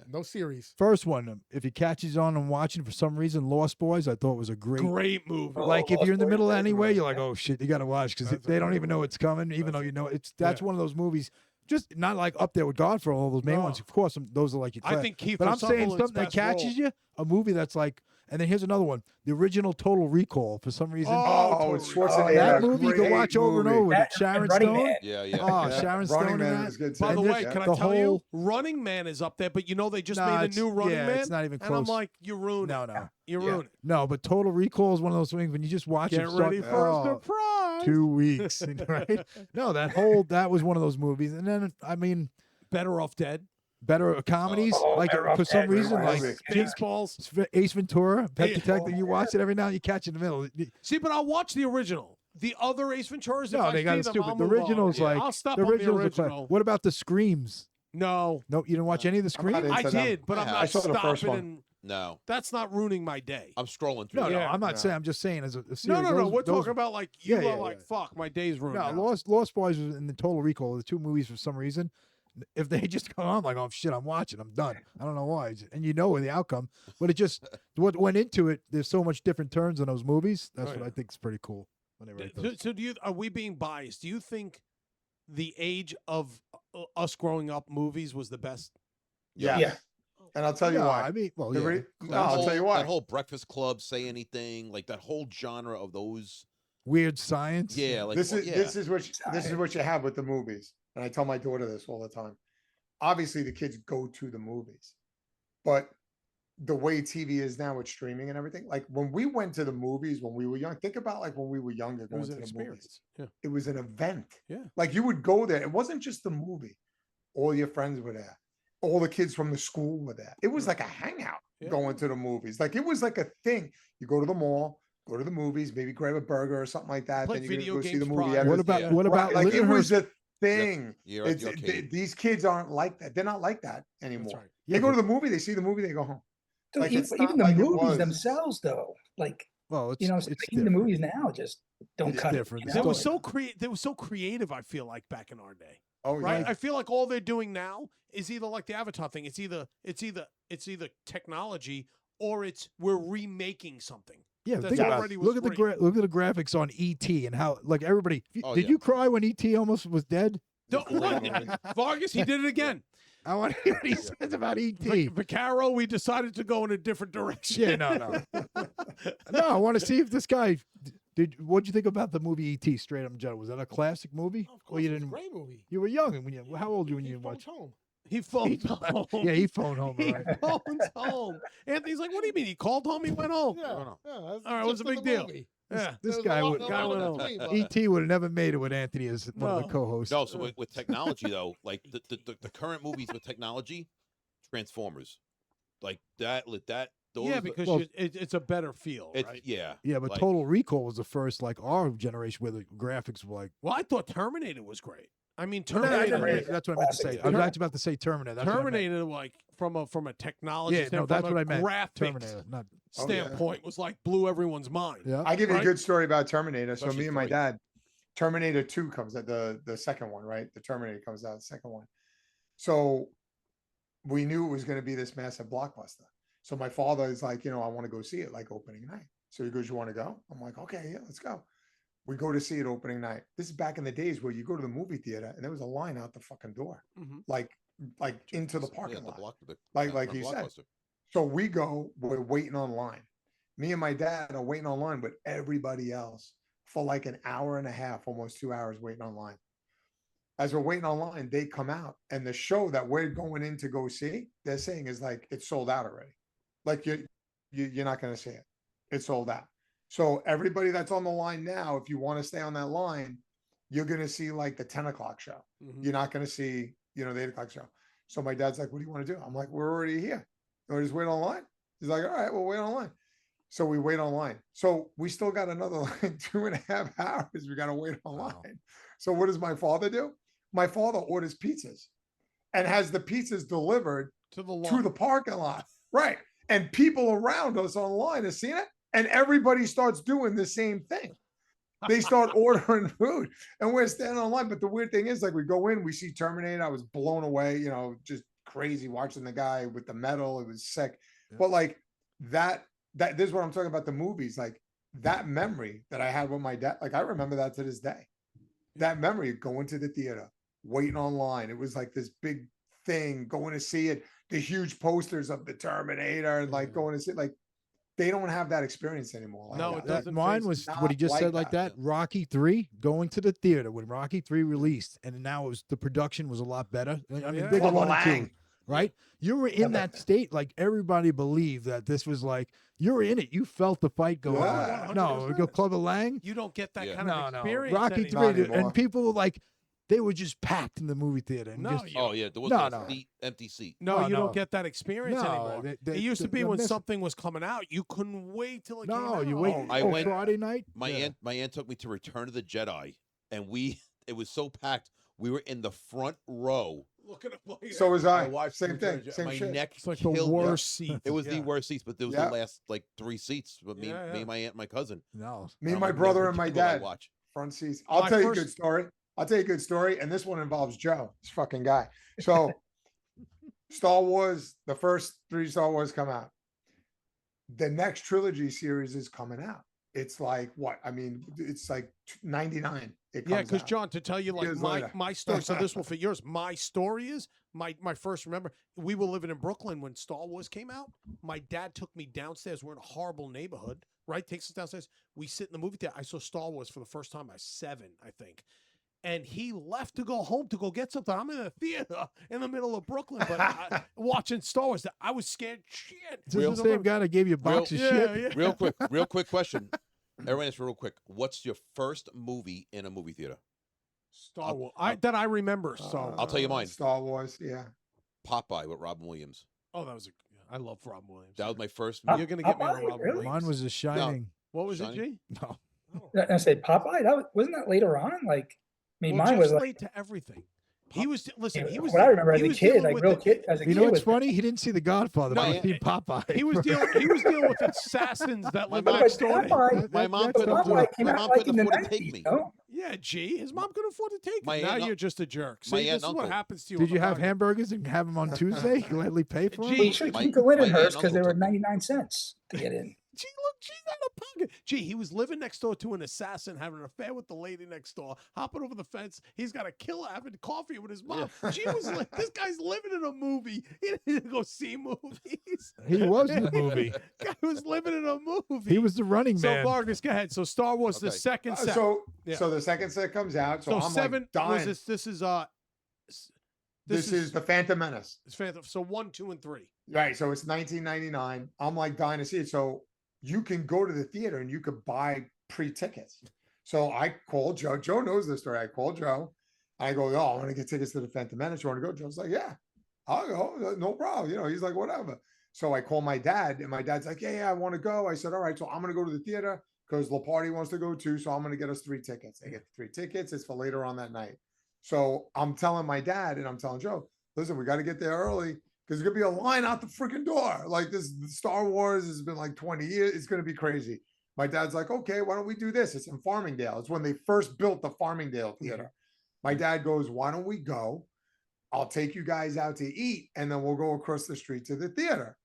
No series. First one, if he catches on and watching for some reason, Lost Boys, I thought was a great. Movie. Oh, Like if Lost you're in the Boys, middle that's anyway, right. you're like, oh shit, you got to watch because they don't even know it's coming, even though you know it's. That's one of those movies, just not like up there with Godfather, all those main No. ones. Of course, those are like your. I think Keith. But I'm saying something that catches you, a movie that's like, and then here's another one, the original Total Recall. For some reason, Oh, it's Schwarzenegger. that movie you can great watch over and movie. over with That Sharon and Running Stone. Man. Yeah, yeah. Oh, Yeah, Sharon Running Stone in Man that. is good By too. the And way, this- can I the tell you, whole- Running Man is up there, but you know they just Nah, made a it's- new Running yeah, Man, it's not even and I'm close. like, you ruined No, it. no, You Yeah. ruined it. no. But Total Recall is one of those things when you just watch Get it. ready start- for oh, a surprise. 2 weeks, right? No, that was one of those movies. And then I mean, Better Off Dead. better comedies Oh, like Better Off for some Dead, reason, right. like Baseballs. Ace Ventura, Pet Yeah. Detective. You watch it every now and you catch it in the middle. See, but I'll watch the original. The other Ace Venturas, if No, I they got see it them, stupid. I'll The move on. original's Yeah, like I'll stop the on the original's a class. original. What about the Screams? No, No, you didn't watch any of the I'm not Screams? I into them. did, but I'm I not saw the first stopping. one. And No, that's not ruining my day. I'm scrolling through. No, it. no, Yeah. I'm not No. saying. I'm just saying as a series. No, those- we're those- talking about like you Yeah, yeah, are like, yeah. fuck, my day's ruined. No, now. Lost Boys was in the Total Recall. The 2 movies for some reason. If they just come on, I'm like, oh shit, I'm watching. I'm done. I don't know why. And you know the outcome, but it just what went into it. There's so much different turns in those movies. That's Oh, what yeah. I think is pretty cool. When they write So, those. so do you? Are we being biased? Do you think the age of us growing up movies was the best? Yes. Yeah. And I'll tell you Yeah, why. I mean, well, The yeah. re- cool. No, I'll tell you why. That whole Breakfast Club, Say Anything, like that whole genre of those. Weird science. Yeah, like this is yeah. this is what you have with the movies, and I tell my daughter this all the time. Obviously, the kids go to the movies, but the way TV is now with streaming and everything, like when we went to the movies when we were young, think about like when we were younger It going was to an the experience. movies. Yeah. It was an event. Yeah. Like you would go there. It wasn't just the movie. All your friends were there. All the kids from the school were there. It was like a hangout Yeah. going to the movies. Like it was like a thing. You go to the mall, go to the movies, maybe grab a burger or something like that. Play Then you're video gonna go see the games movie. prior. after. What about Yeah. what Right, about like it was Lyndhurst? a thing. You're at It's the arcade. these kids aren't like that. They're not like that anymore. That's right. Yeah, They go but- to the movie, they see the movie, they go home. Dude, Like, even, it's not even the like it movies was. themselves, though, like Well, it's you know, it's even the different. movies now just don't It's cut different. it. It's They were Totally. so creative. They were so creative. I feel like back in our day, Oh, right? yeah. I feel like all they're doing now is either like the Avatar thing. It's either technology or it's we're remaking something. Yeah, That's think about already it. was Look at the great. look at the graphics on ET and how like everybody. Oh, did yeah. you cry when ET almost was dead? What? Vargas, he did it again. I want to hear what he says about ET. Vaccaro, we decided to go in a different direction. Yeah, no. No, I want to see if this guy did. What'd you think about the movie ET? Straight up and Joe, was that a classic movie? Of Well, course, you it was a didn't. great movie. You were young when you. How old were you when He you phoned watched? home. He phoned home. Yeah, he phoned home. He Right? phoned home. Anthony's like, what do you mean? He called home, he went home. Yeah, no. yeah. All right, what's the big deal? Yeah. This There's a guy lot- would. there's a guy lot went in over. between, but- ET would have never made it with Anthony as one of the No. co-hosts. No, so with technology though, like the current movies with technology, Transformers, like that those Yeah, are- because Well, it's a better feel, it's right? yeah. Yeah, but like- Total Recall was the first, like our generation, where the graphics were like. Well, I thought Terminator was great. I mean, No, no, Terminator. Terminator. that's what I meant to say. Classic. I was actually about to say Terminator. That's what I meant. Terminator, like from a technology Yeah, no, standpoint, that's from what a I meant. graphics Terminator, not. Oh, yeah. standpoint, was like blew everyone's mind. Yeah. I give you Right? a good story about Terminator. So Especially me and my 3. dad, Terminator 2 comes out, the second one, right? The Terminator comes out, the second one. So we knew it was going to be this massive blockbuster. So my father is like, I want to go see it like opening night. So he goes, you want to go? I'm like, okay, yeah, let's go. We go to see it opening night. This is back in the days where you go to the movie theater and there was a line out the fucking door, Mhm. like into the Yeah, parking the lot. block, the, Like from you said. Blockbuster. So we go, we're waiting online. Me and my dad are waiting online with everybody else for like an hour and a half, almost 2 hours waiting online. As we're waiting online, they come out and the show that we're going in to go see, they're saying is like, it's sold out already. Like you're not going to see it. It's sold out. So everybody that's on the line now, if you want to stay on that line, you're going to see like the 10 o'clock show. Mhm. You're not going to see, the 8 o'clock show. So my dad's like, what do you want to do? I'm like, we're already here. Or just wait online. He's like, all right, we'll wait online. So we wait online. So we still got another like 2.5 hours. We got to wait online. Wow. So what does my father do? My father orders pizzas and has the pizzas delivered To the to lawn. the parking lot. Right. And people around us online have seen it. And everybody starts doing the same thing. They start ordering food and we're standing online. But the weird thing is, like, we go in, we see Terminator. I was blown away, just crazy watching the guy with the metal. It was sick. Yeah. But like that this is what I'm talking about, the movies, like that memory that I had with my dad. Like I remember that to this day. That memory of going to the theater, waiting online. It was like this big thing, going to see it, the huge posters of the Terminator and like going to see like they don't have that experience anymore. Like No, that. it That, doesn't mine phase was me. what he just Not said like like that. that. Rocky 3 going to the theater when Rocky 3 released, and now it was the production was a lot better. I mean, Yeah. bigger Clubber one and two, Lang. right? You were in Yeah. that state, like everybody believed that this was like you were in it. You felt the fight going Yeah. on. No, go 100%. Clubber Lang. You don't get that Yeah. kind No, of no, experience. Rocky anymore. 3, Not dude, anymore. and people were like, they were just packed in the movie theater. And No, just, you- Oh yeah, there wasn't No, a no. seat, empty seat. No, No, you no. don't get that experience No, anymore. they- It used to they- be they're when missing- something was coming out, you couldn't wait till it came no, out. you wait. Oh, I oh, went- Friday night. My Yeah. aunt took me to Return of the Jedi, and it was so packed. We were in the front row. Look at it. So was I. watched Same Return of thing. the Jedi. Same My shit. neck It's like the killed me. worst seat. It was the Yeah. worst seats, but there was Yeah. the last like 3 seats. But me, Yeah, yeah. my aunt, and my cousin. No, Me, I'm my like, "Man, brother, which and my will I dad. Watch. Front seats. I'll My tell you a first- good story. I'll tell you a good story. And this one involves Joe, this fucking guy. So Star Wars, the first 3 Star Wars come out. The next trilogy series is coming out. It's like what? I mean, it's like 99. It Yeah, comes because out. John, to tell you like Years my later. my story, so this will fit yours. My story is my first. Remember, we were living in Brooklyn when Star Wars came out. My dad took me downstairs. We're in a horrible neighborhood, right? Takes us downstairs. We sit in the movie theater. I saw Star Wars for the first time. I was 7, I think. And he left to go home to go get something. I'm in a theater in the middle of Brooklyn, but watching Star Wars. I was scared shit. Is this the same guy that gave you a box of Yeah, shit? yeah. Real quick question. Everyone answer real quick. What's your first movie in a movie theater? Star Wars. That I remember. Star Wars. I'll tell you mine. Star Wars, yeah. Popeye with Robin Williams. Oh, that was I love Robin Williams. That was my first Huh? movie. You're gonna get me on Popeye? Robin Really? Williams. Mine was The Shining. What was it, Shining? G? No, I say Popeye. Wasn't that later on? Like, I mean, Well, mine just was like, late to everything. He was listen. He was. what I remember as he a was kid, dealing like with real the- kid, as a you kid. know what's with- funny? He didn't see The Godfather, No, but he seen Popeye. He was dealing. He was dealing with assassins that My live mom- next door. to him. Popeye, My mom That's couldn't not Popeye afford. came My out mom like couldn't in the afford to take 90s, me. no? Yeah, G. His mom couldn't afford to take him. My Now aunt- you're just a jerk. my See, aunt this is and what uncle. happens to you. Did on you the have podcast. hamburgers and have them on Tuesday? Gladly pay for Gee, them? You should My- keep the Lynn my aunt and Lyndhurst because they uncle were took me. 99 cents to get in. Gee, look, she's out of pocket. Gee, he was living next door to an assassin, having an affair with the lady next door, hopping over the fence. He's got a killer having coffee with his mom. She was like, this guy's living in a movie. He didn't go see movies. He was in the movie. Guy was living in a movie. He was the running So man. Vargas, go ahead. So Star Wars, the Okay. second set. So Yeah. so the second set comes out. So, So I'm 7 like dying. was this is This is the Phantom Menace. it's Phantom. So 1, 2, and 3. Right. So it's 1999. I'm like dying to see it. So you can go to the theater and you could buy pre-tickets. So I called Joe. Joe knows this story. I called Joe. I go, oh, I want to get tickets to the Phantom Menace. You want to go? Joe's like, yeah, I'll go. No problem. You know, he's like, whatever. So I call my dad, and my dad's like, yeah, I want to go. I said, all right, so I'm going to go to the theater because LaParty wants to go too. So I'm going to get us 3 tickets. I get 3 tickets. It's for later on that night. So I'm telling my dad and I'm telling Joe, listen, we got to get there early because there's going to be a line out the freaking door. Like this Star Wars has been like 20 years. It's going to be crazy. My dad's like, okay, why don't we do this? It's in Farmingdale. It's when they first built the Farmingdale Theater. My dad goes, why don't we go? I'll take you guys out to eat and then we'll go across the street to the theater.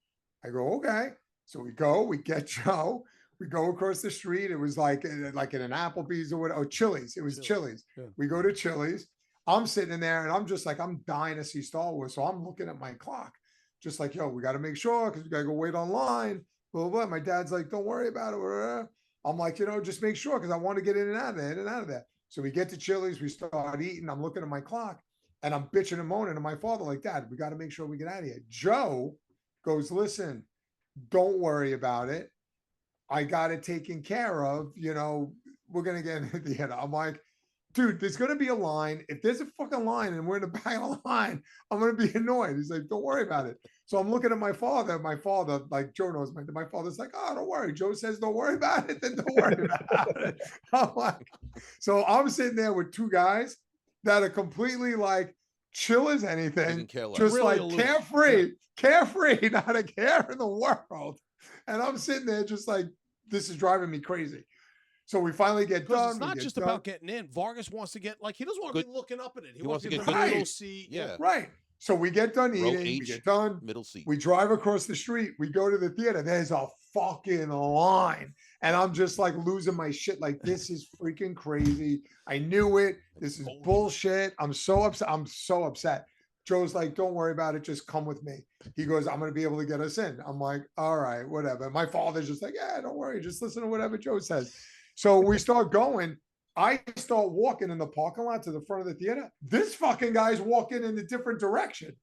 I go, okay. So we go, we get Joe, we go across the street. It was like in an Applebee's or what? Oh, Chili's. It was Chili's. Yeah. We go to Chili's. I'm sitting in there and I'm just like, I'm dying to see Star Wars. So I'm looking at my clock, just like, yo, we got to make sure because we got to go wait online. Blah, blah, blah. My dad's like, don't worry about it. I'm like, you know, just make sure because I want to get in and out of there, in and out of there. So we get to Chili's, we start eating. I'm looking at my clock and I'm bitching and moaning to my father, like, Dad, we got to make sure we get out of here. Joe goes, listen, don't worry about it. I got it taken care of. You know, we're going to get in the end. I'm like, dude, there's going to be a line. If there's a fucking line and we're in the back of the line, I'm going to be annoyed. He's like, don't worry about it. So I'm looking at my father. My father, like Joe knows, my father's like, oh, don't worry. Joe says, don't worry about it. Then don't worry about it. I'm like, so I'm sitting there with 2 guys that are completely like chill as anything, just Really like aloof. carefree, not a care in the world. And I'm sitting there just like, this is driving me crazy. So we finally get Because done. it's not just about getting in. Vargas wants to get, like, he doesn't want to be looking up at it. He wants to get the middle seat. Yeah. Right. So we get done Row eating. We H, get done. middle seat. We drive across the street. We go to the theater. There's a fucking line. And I'm just like losing my shit. Like, this is freaking crazy. I knew it. This is bullshit. I'm so upset. I'm so upset. Joe's like, don't worry about it. Just come with me. He goes, I'm going to be able to get us in. I'm like, all right, whatever. My father's just like, yeah, don't worry. Just listen to whatever Joe says. So we start going. I start walking in the parking lot to the front of the theater. This fucking guy's walking in a different direction.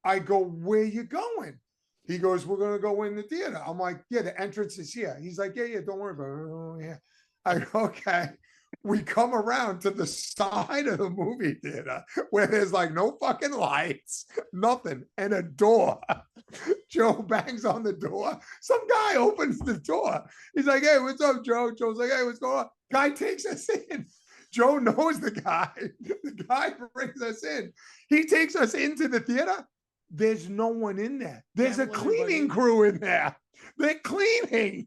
I go, where you going? He goes, we're going to go in the theater. I'm like, yeah, the entrance is here. He's like, yeah, don't worry about it. Oh, yeah. I go, okay. We come around to the side of the movie theater where there's like no fucking lights, nothing, and a door. Joe bangs on the door. Some guy opens the door. He's like, hey, what's up, Joe? Joe's like, hey, what's going on? Guy takes us in. Joe knows the guy. The guy brings us in. He takes us into the theater. There's no one in there. There's a cleaning crew in there. They're cleaning.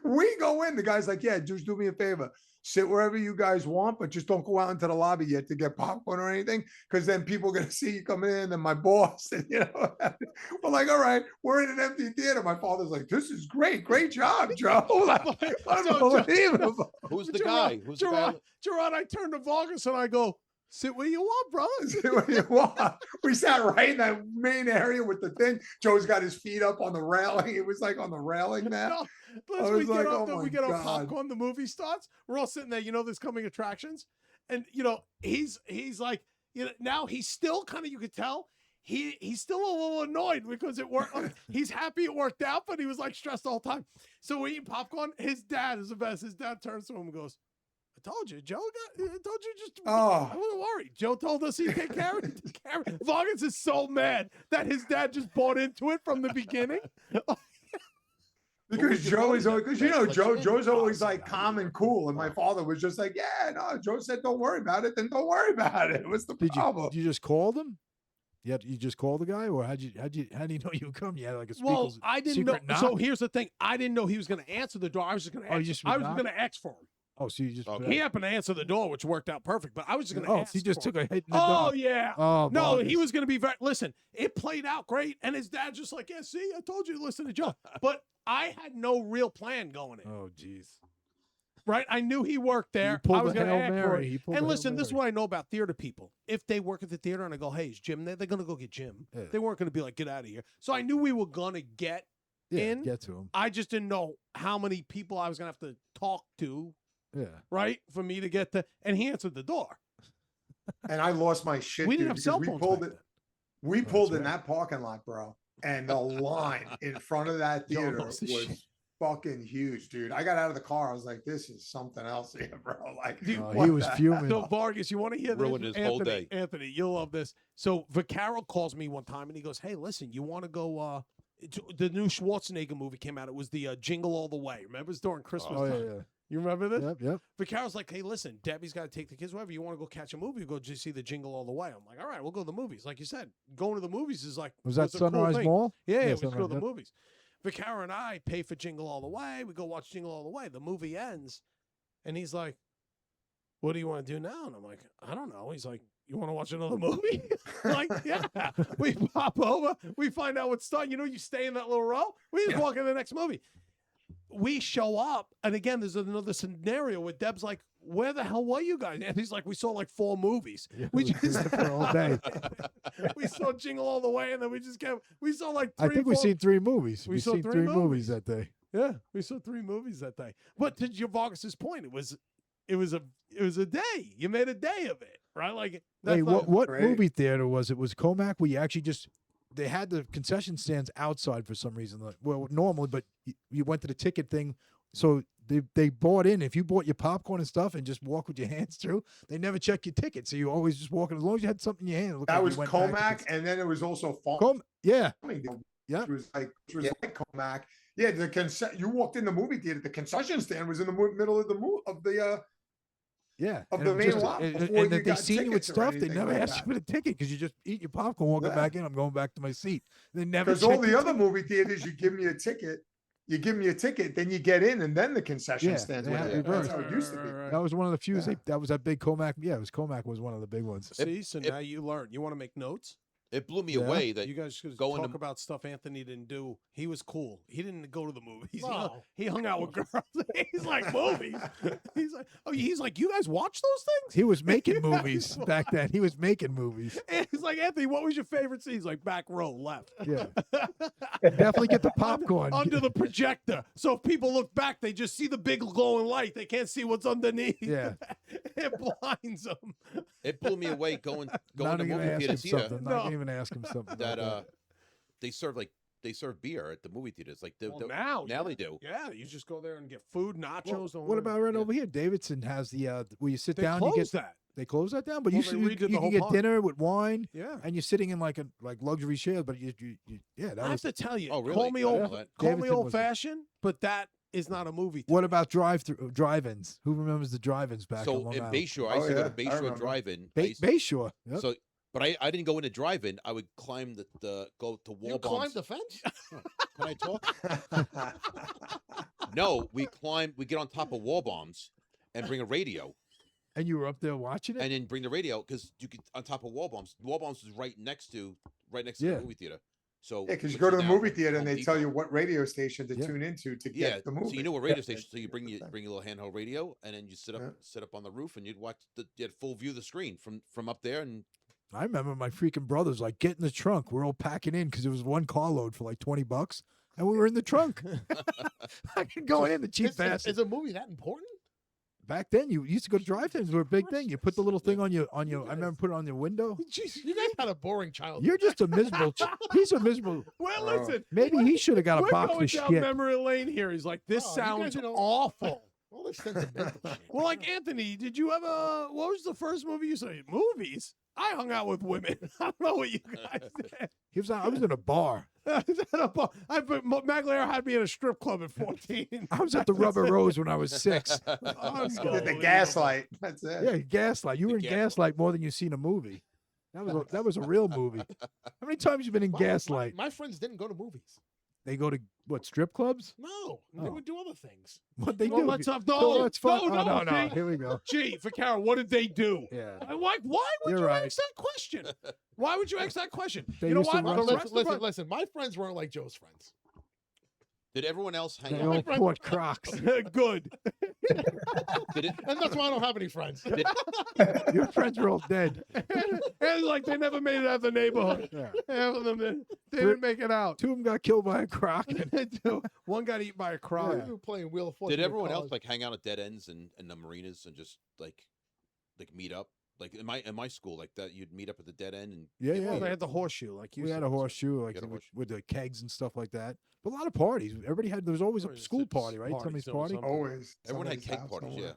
We go in. The guy's like, yeah, just do me a favor. Sit wherever you guys want, but just don't go out into the lobby yet to get popcorn or anything, because then people are going to see you coming in and my boss. And, you know, we're like, all right, we're in an empty theater. My father's like, this is great. Great job, Joe. Like, unbelievable. Who's the guy? Who's the guy? Gerard, I turn to Vargas and I go, sit where you want, brother. Sit where you want. We sat right in that main area with the thing. Joe's got his feet up on the railing. It was like on the railing now. No, we get our popcorn. The movie starts. We're all sitting there. You know, there's coming attractions, and you know he's like, you know, now he's still kind of, you could tell he's still a little annoyed because it worked. He's happy it worked out, but he was like stressed all the time. So we're eating popcorn. His dad is the best. His dad turns to him and goes, I told you, Joe. I told you just. I wasn't worried. Joe told us he'd take care of it. Vargas is so mad that his dad just bought into it from the beginning. Because Joe is always, because you know, Joe's always like calm and cool. And my father was just like, yeah, no, Joe said, don't worry about it. Then don't worry about it. What's the problem? Did you just call them? You just called the guy, or how do you know you come? You had like a well, I didn't know. knock? So here's the thing: I didn't know he was going to answer the door. I was just going to. I was going to ask for him. Oh, so you just he happened to answer the door, which worked out perfect. But I was just going to. Oh, ask he just for took a hit. In the door. door. Yeah. Oh no, Vargas. he was going to be very. Listen, it played out great, and his dad's just like, yeah, see, I told you to listen to Joe. But I had no real plan going in. Oh, jeez. Right, I knew he worked there. Pulled I was the going to Hail ask for Mary. it. And listen, this is what I know about theater people. If they work at the theater and I go, hey, is Jim there? They're going to go get Jim. Yeah. They weren't going to be like, get out of here. So I knew we were going to get in. Get to him. I just didn't know how many people I was going to have to talk to, Yeah. right, for me to get to. And he answered the door. And I lost my shit. We didn't dude, have cell because phones. We back then. pulled in that parking lot, bro. And the line in front of that theater lost his was shit. fucking huge, dude. I got out of the car. I was like, this is something else here, bro. Like, Dude, Oh, what he was the fuming. So Vargas, you want to hear this? Ruined his whole Anthony, day. Anthony, you'll love this. So Vaccaro calls me one time and he goes, "Hey, listen, you want to go? The new Schwarzenegger movie came out. It was the Jingle All the Way. Remember, it's during Christmas Oh, time. yeah, You remember this? yeah. Yep. Vaccaro's like, "Hey, listen, Debbie's got to take the kids. Whatever. You want to go catch a movie? Go just see the Jingle All the Way." I'm like, "All right, we'll go to the movies." Like you said, going to the movies is like Was that a cool Sunrise thing. Mall? Yeah, Yeah, we just go to Sunrise, the yep. movies. Vaccaro and I pay for Jingle All the Way. We go watch Jingle All the Way. The movie ends, and he's like, "What do you want to do now?" And I'm like, "I don't know." He's like, "You want to watch another movie?" I'm like, yeah. We pop over. We find out what's starting. You know, you stay in that little row. We just walk in the next movie. We show up, and again, there's another scenario where Deb's like, "Where the hell were you guys?" And he's like, "We saw like 4 movies. Yeah, We we just did for all day. we saw Jingle All the Way, and then we just kept. We saw like 3, I think we've 4 seen 3 movies. We We've saw seen 3 3 movies. movies that day. Yeah, we saw 3 movies that day. But to your Vargas's point, it was a day. You made a day of it, right? Like that's Wait, not- what Great. movie theater was it? Was Comac where you actually just they had the concession stands outside for some reason. Like, well, normally, but you went to the ticket thing, so they bought in. If you bought your popcorn and stuff and just walk with your hands through, they never check your ticket, so you always just walking as long as you had something in your hand. It looked that like you was went back to Comac, and then it was also Yeah, Farming, Yeah. which was like Comac. Yeah, you walked in the movie theater. The concession stand was in the middle of the yeah. Of And the it was main just- lot and before if you they got see you with tickets or stuff, they anything never like ask that. you for the ticket because you just eat your popcorn, walking Yeah. back in. I'm going back to my seat. They never. Because all check the your other ticket. movie theaters, you give me a ticket, then you get in, and then the concession Yeah, stands. they were had there. it That's reversed. how it used to be. That was one of the few. Yeah. That was that big Comac. Yeah, it was Comac was one of the big ones. See, so now you learn. You want to make notes? It blew me Yeah. away that You guys should going talk to- about stuff Anthony didn't do. He was cool. He didn't go to the movies. No. He hung out with girls. He's like, movies. He's like, you guys watch those things? He was making movies back then. He was making movies. And he's like, Anthony, what was your favorite scene? He's like, back row, left. Yeah, definitely get the popcorn. Under the projector. So if people look back, they just see the big glowing light. They can't see what's underneath. Yeah. It blinds them. it blew me away going Not to even movie gonna ask him theaters here something. Not No. gonna even ask him something. that about they serve beer at the movie theaters. Like Well, now they do. Yeah, you just go there and get food, nachos. What about right yeah. over here? Davidson has the where you sit They down. You closed get that. they close that down, but Well, you they you, redid the you whole can get park. dinner with wine, Yeah. and you're sitting in like luxury chairs. But you yeah, that I have was. to tell you, Oh, really? call me I didn't old, know that. call me Davidson old was- fashioned, but that is not a movie. to What me. about drive-ins? Who remembers the drive-ins back on So Long in Island? Bayshore, I Oh, used to go yeah, to I Bayshore remember. Drive-In. I Bay, used- Bayshore. Yep. So, but I didn't go into drive-in. I would climb go to wall You bombs. climbed the fence? Can I talk? No, we get on top of wall bombs and bring a radio, And you were up there watching it. and then bring the radio because you could on top of wall bombs. Wall bombs is right next to Yeah. the movie theater. So Yeah, because you which go is to the now movie theater and Home they tell Depot. you what radio station to Yeah. tune into to Yeah, get the movie. so you know a radio station. So you bring your 100%. little handheld radio, and then you sit Yeah. up on the roof, and you'd watch you had full view of the screen from up there. And I remember my freaking brothers like get in the trunk. We're all packing in because it was one carload for like $20, and we were in the trunk. I could go in the cheap Is bastard. a movie that important? Back then, you used to go to drive-ins. Were a big thing. You put the little thing on your. I guys- remember putting it on your window. Jeez, you guys had a boring childhood. You're just a miserable. He's a miserable. Well, Oh. listen, Maybe he should have got a we're box going of down shit. memory lane here. He's like, this Oh, you sounds guys, you know- awful. All this sentimental shit. Well, like Anthony, did you ever? What was the first movie you saw? Movies. I hung out with women. I don't know what you guys did. He was. I was in a bar. Maglare had me in a strip club at 14. I was at the Rubber Rose when I was 6. Did the Unbelievable. gaslight. That's it. Yeah, Gaslight. You were in The Gaslight more than you've seen a movie. That was a real movie. How many times you been in Gaslight? My friends didn't go to movies. They go to what strip clubs? No, they Oh. would do other things. What they Well, do? let's have No, no. it's fun. No, Oh, no. Gee, Here we go. Gee, Vaccaro, what did they do? Yeah. Why would You're you right. ask that question? Why would you ask that question? They you know used to what? run- So That's listen, listen, listen. My friends weren't like Joe's friends. did everyone else hang They out? all bought Crocs. Good. Did it? And that's why I don't have any friends. Did, Your friends were all dead. And like they never made it out of the neighborhood. Yeah. Half of them they didn't make it out. 2 of them got killed by a croc. One got eaten by a croc. We were playing Wheel of Fortune. did with everyone else cars. like hang out at dead ends and the marinas and just like meet up? Like in my school, like that, you'd meet up at the dead end and Yeah, get yeah. Well, they beer. had the horseshoe, like you We said. had a so- horseshoe, like had a horseshoe. with the kegs and stuff like that. But a lot of parties. Everybody had. There was always a Always school it's party, right? parties Somebody's doing party. something. Always. Everyone had somebody's cake house parties. somewhere. Yeah,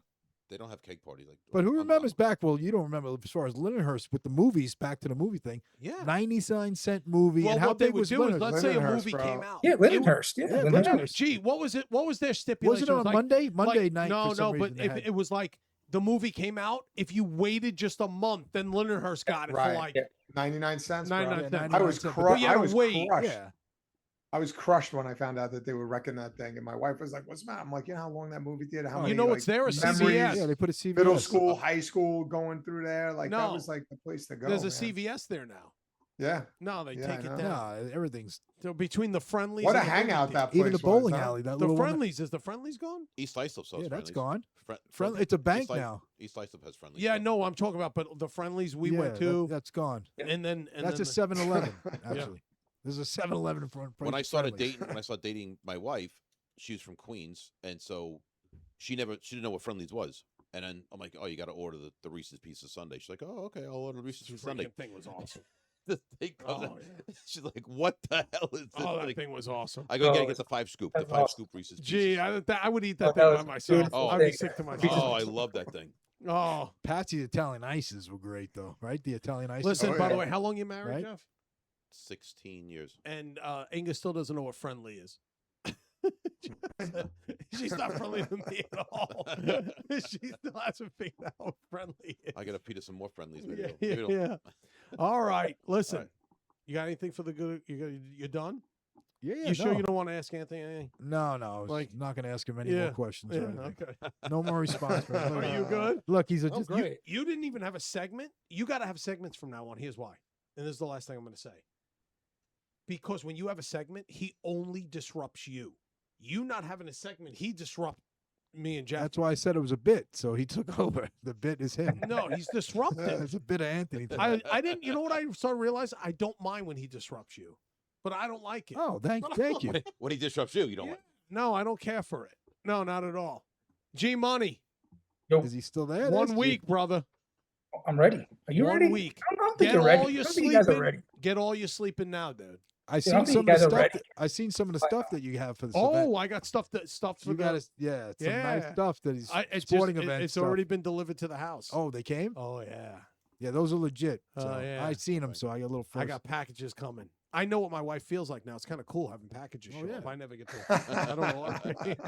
they don't have cake parties. Like, But who on- remembers back? Well, you don't remember as far as Lindenhurst with the movies. Back to the movie thing. Yeah. 99-cent movie. Well, and how what they big would was do is, Lindenhurst? let's say a Lindenhurst, movie bro. came out. Yeah, It would- Lindenhurst. Yeah, Yeah, Lindenhurst. Lindenhurst. Gee, what was it? What was their stipulation? Was it on like, Monday? Monday like, night. No, for some no, but reason they if had- it was like the movie came out, if you waited just a month, then Lindenhurst got it Right. for like. Yeah. 99 cents, bro. 99 Yeah, cents. I was 99 cents, crushed. you I had to was wait. crushed. Yeah. I was crushed when I found out that they were wrecking that thing, and my wife was like, "What's the matter?" I'm like, "You know how long that movie theater? How Oh, many, You know what's like, there? A memories, CVS. Yeah, they put a CVS. middle school, high school, going through there. Like that No. was like the place to go. There's a man. CVS there now. Yeah. No, they Yeah, take I it know. down. No, everything's So between the friendlies, What a and the movie hangout theater. that place even the was, bowling huh? alley. That The little one. friendlies is the friendlies gone? East Islip, so Yeah, it's that's Friendly's. gone. Fri- Friendly. It's a bank East Islip- now. East Islip has Friendly's. Yeah, so- no, I'm talking about, but the friendlies we went Yeah, to, that's gone. and then That's then a 7-Eleven. Actually, there's a 7-Eleven in front. When I started Friendly's. dating, when I started dating my wife, she was from Queens, and so she didn't know what Friendly's was. And then I'm like, oh, you got to order the Reese's Pieces Sunday. She's like, oh, okay, I'll order the Reese's the Pieces Sunday. freaking thing was awesome. The thing comes Oh, out. She's like, what the hell is this? Oh, that thing? thing was awesome. I go Oh, get the 5 scoop, the that's 5 awesome. scoop Reese's Pieces. Gee, I would eat that Oh, thing that by was myself. beautiful I'd be thing. sick to my Pieces. Oh, I stomach. love that thing. Oh, Patsy's Italian ices were great, though, right? The Italian ices. listen, Oh, by the yeah. way, how long you married, Right? Jeff? 16 years. And Inga still doesn't know what friendly is. She's not friendly to me at all. She still hasn't figured out what friendly is. I got to feed her some more Friendlies. Maybe Yeah, it'll- maybe it'll- yeah. All right, listen. right. You got anything for the good? You done? Yeah, You sure no. you don't want to ask Anthony anything? No, I was Like- not going to ask him any Yeah, more questions. or anything. okay. No more response. from him. Are you good? Look, he's a I'm just great. You didn't even have a segment. You got to have segments from now on. Here's why. And this is the last thing I'm going to say. Because when you have a segment, he only disrupts you. You not having a segment, he disrupts me and Jeff. That's why I said it was a bit. So he took over. The bit is him. No, he's disruptive. It's a bit of Anthony. I didn't. You know what I started to realize? I don't mind when he disrupts you, but I don't like it. Oh, thank you. When he disrupts you, you don't Yeah. like. No, I don't care for it. No, not at all. G Money, Is he still there? 1 That's week, brother. I'm ready. Are you 1 ready? week. I don't think Get you're ready. all your I don't think you guys are sleeping. ready. Get all your sleeping now, dude. I I seen don't think some you of the guys are stuff. ready. I seen some of the stuff that you have for this Oh, event. I got stuff for You the. got yeah, some nice Yeah. stuff that he's It's sporting just, event. It's stuff. already been delivered to the house. Oh, they came. Oh yeah. Yeah, those are legit. Oh, So yeah. I seen them, so I got a little. First. I got packages coming. I know what my wife feels like now. It's kind of cool having packages Oh, show yeah. up. I never get to. I don't know why.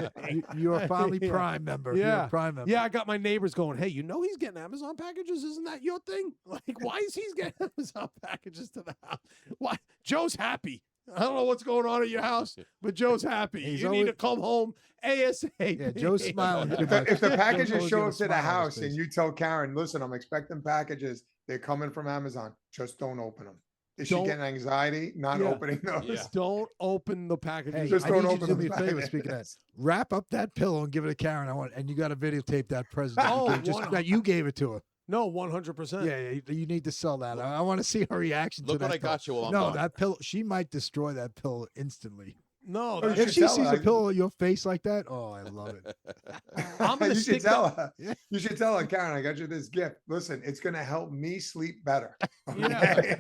You're a finally Yeah. Prime member. You're Yeah. a Prime member. Yeah, I got my neighbors going, hey, you know he's getting Amazon packages? Isn't that your thing? Like, why is he getting Amazon packages to the house? Why? Joe's happy. I don't know what's going on at your house, but Joe's happy. He's you need always- to come home ASAP. Yeah, Joe's smiling. too If the, much. if the Joe's packages always show got a up to the smile on his house and face. you tell Karen, listen, I'm expecting packages. They're coming from Amazon. Just don't open them. Is she Don't- getting anxiety not Yeah. opening those? Yeah. Don't open the packages. Hey, Just I don't need you open to do me a the favor. package. Speaking of that, wrap up that pillow and give it to Karen. And you got to videotape that present. that you Oh, gave, just one- that you gave it to her. No, 100%. Yeah, you need to sell that. I want to see her reaction Look to what that. I got you while I'm No, gone. that pillow. She might destroy that pillow instantly. No, Oh, that- you If should she tell sees her. a pillow at your face like that, oh, I love it. I'm gonna you stick should tell her. Yeah. You should tell her, Karen, I got you this gift. Listen, it's going to help me sleep better. Yeah. Okay?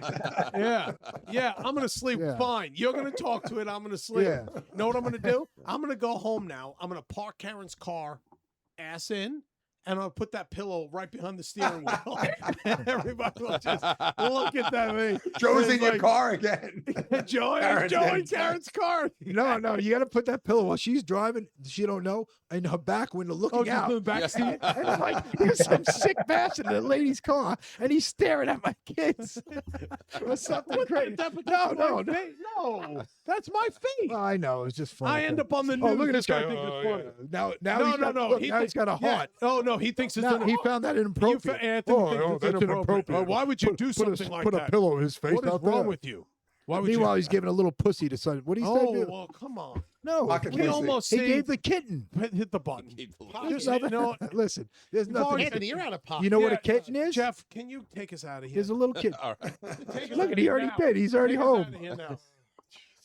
yeah, yeah. I'm gonna sleep Yeah. fine. You're gonna talk to it. I'm gonna sleep. Yeah. Know what I'm gonna do? I'm gonna go home now. I'm gonna park Karen's car, ass in, and I'll put that pillow right behind the steering wheel. And everybody will just look at that thing. Joe's It's in your like, car again. Joe, Karen's Joe in inside. Karen's car. No, you got to put that pillow while she's driving. She don't know, in her back window looking Oh, just out. in the back Yeah. seat. And I'm like, here's some sick bastard in the lady's car, and he's staring at my kids or something What the- crazy. that- but No, that's no, my no. face. No, that's my face. Well, I know it's just funny. I end up on the news. Oh, look at this guy. thinks it's Oh, funny. yeah. Now No, he's got, no. look, He now thi- he's got a yeah. heart. Oh no, he thinks it's Now, an, he found that inappropriate. Anthony oh, thinks no, it's that's inappropriate. Why would you do Put something like put that? a pillow in his face What is out wrong there. with you? Why would Meanwhile, you? he's giving a little pussy to son. What he Oh said? well, come on. No, Pocket We pussy. almost he see. gave the kitten. Hit the button. There's You nothing. know, Listen, there's You've already- nothing. Anthony, you're out of pocket. You know what a Yeah, kitten is? Jeff, can you take us out of here? Here's a little kid. All right. Take us Look out at he of already here now. did. He's already Take us home. out of here now.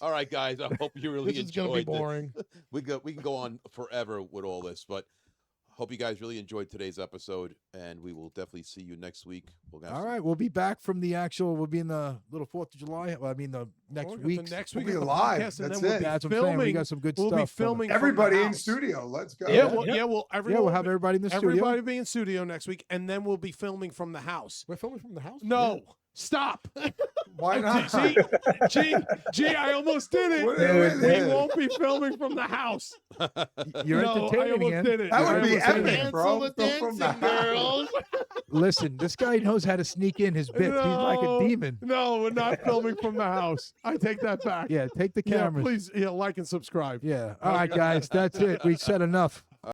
All right, guys. I hope you really This is gonna enjoyed be this. boring. We can go on forever with all this, but hope you guys really enjoyed today's episode, and we will definitely see you next week. We'll have All some- right, we'll be back from the actual. We'll be in the little 4th of July. Well, I mean the next week. The next We'll week be of the live. podcast, and That's then we'll it. be That's what I'm saying. We filming. got some good We'll stuff. be filming. from the Everybody in house. studio. Let's go. Yeah, Yep. well, Yeah, everyone. we'll have everybody in the studio. Everybody be in studio next week, and then we'll be filming from the house. We're filming from the house. No, stop. Why not? Gee, I almost did it. What is We it? won't be filming from the house. You're no, I entertaining almost again. did it. That I would be almost did it. epic, bro. From the house. Listen, this guy knows how to sneak in his bits. He's like a No, demon. No, we're not filming from the house. I take that back. Yeah, take the Yeah, cameras. please, like and subscribe. Yeah. All right, guys, that's it. We said enough.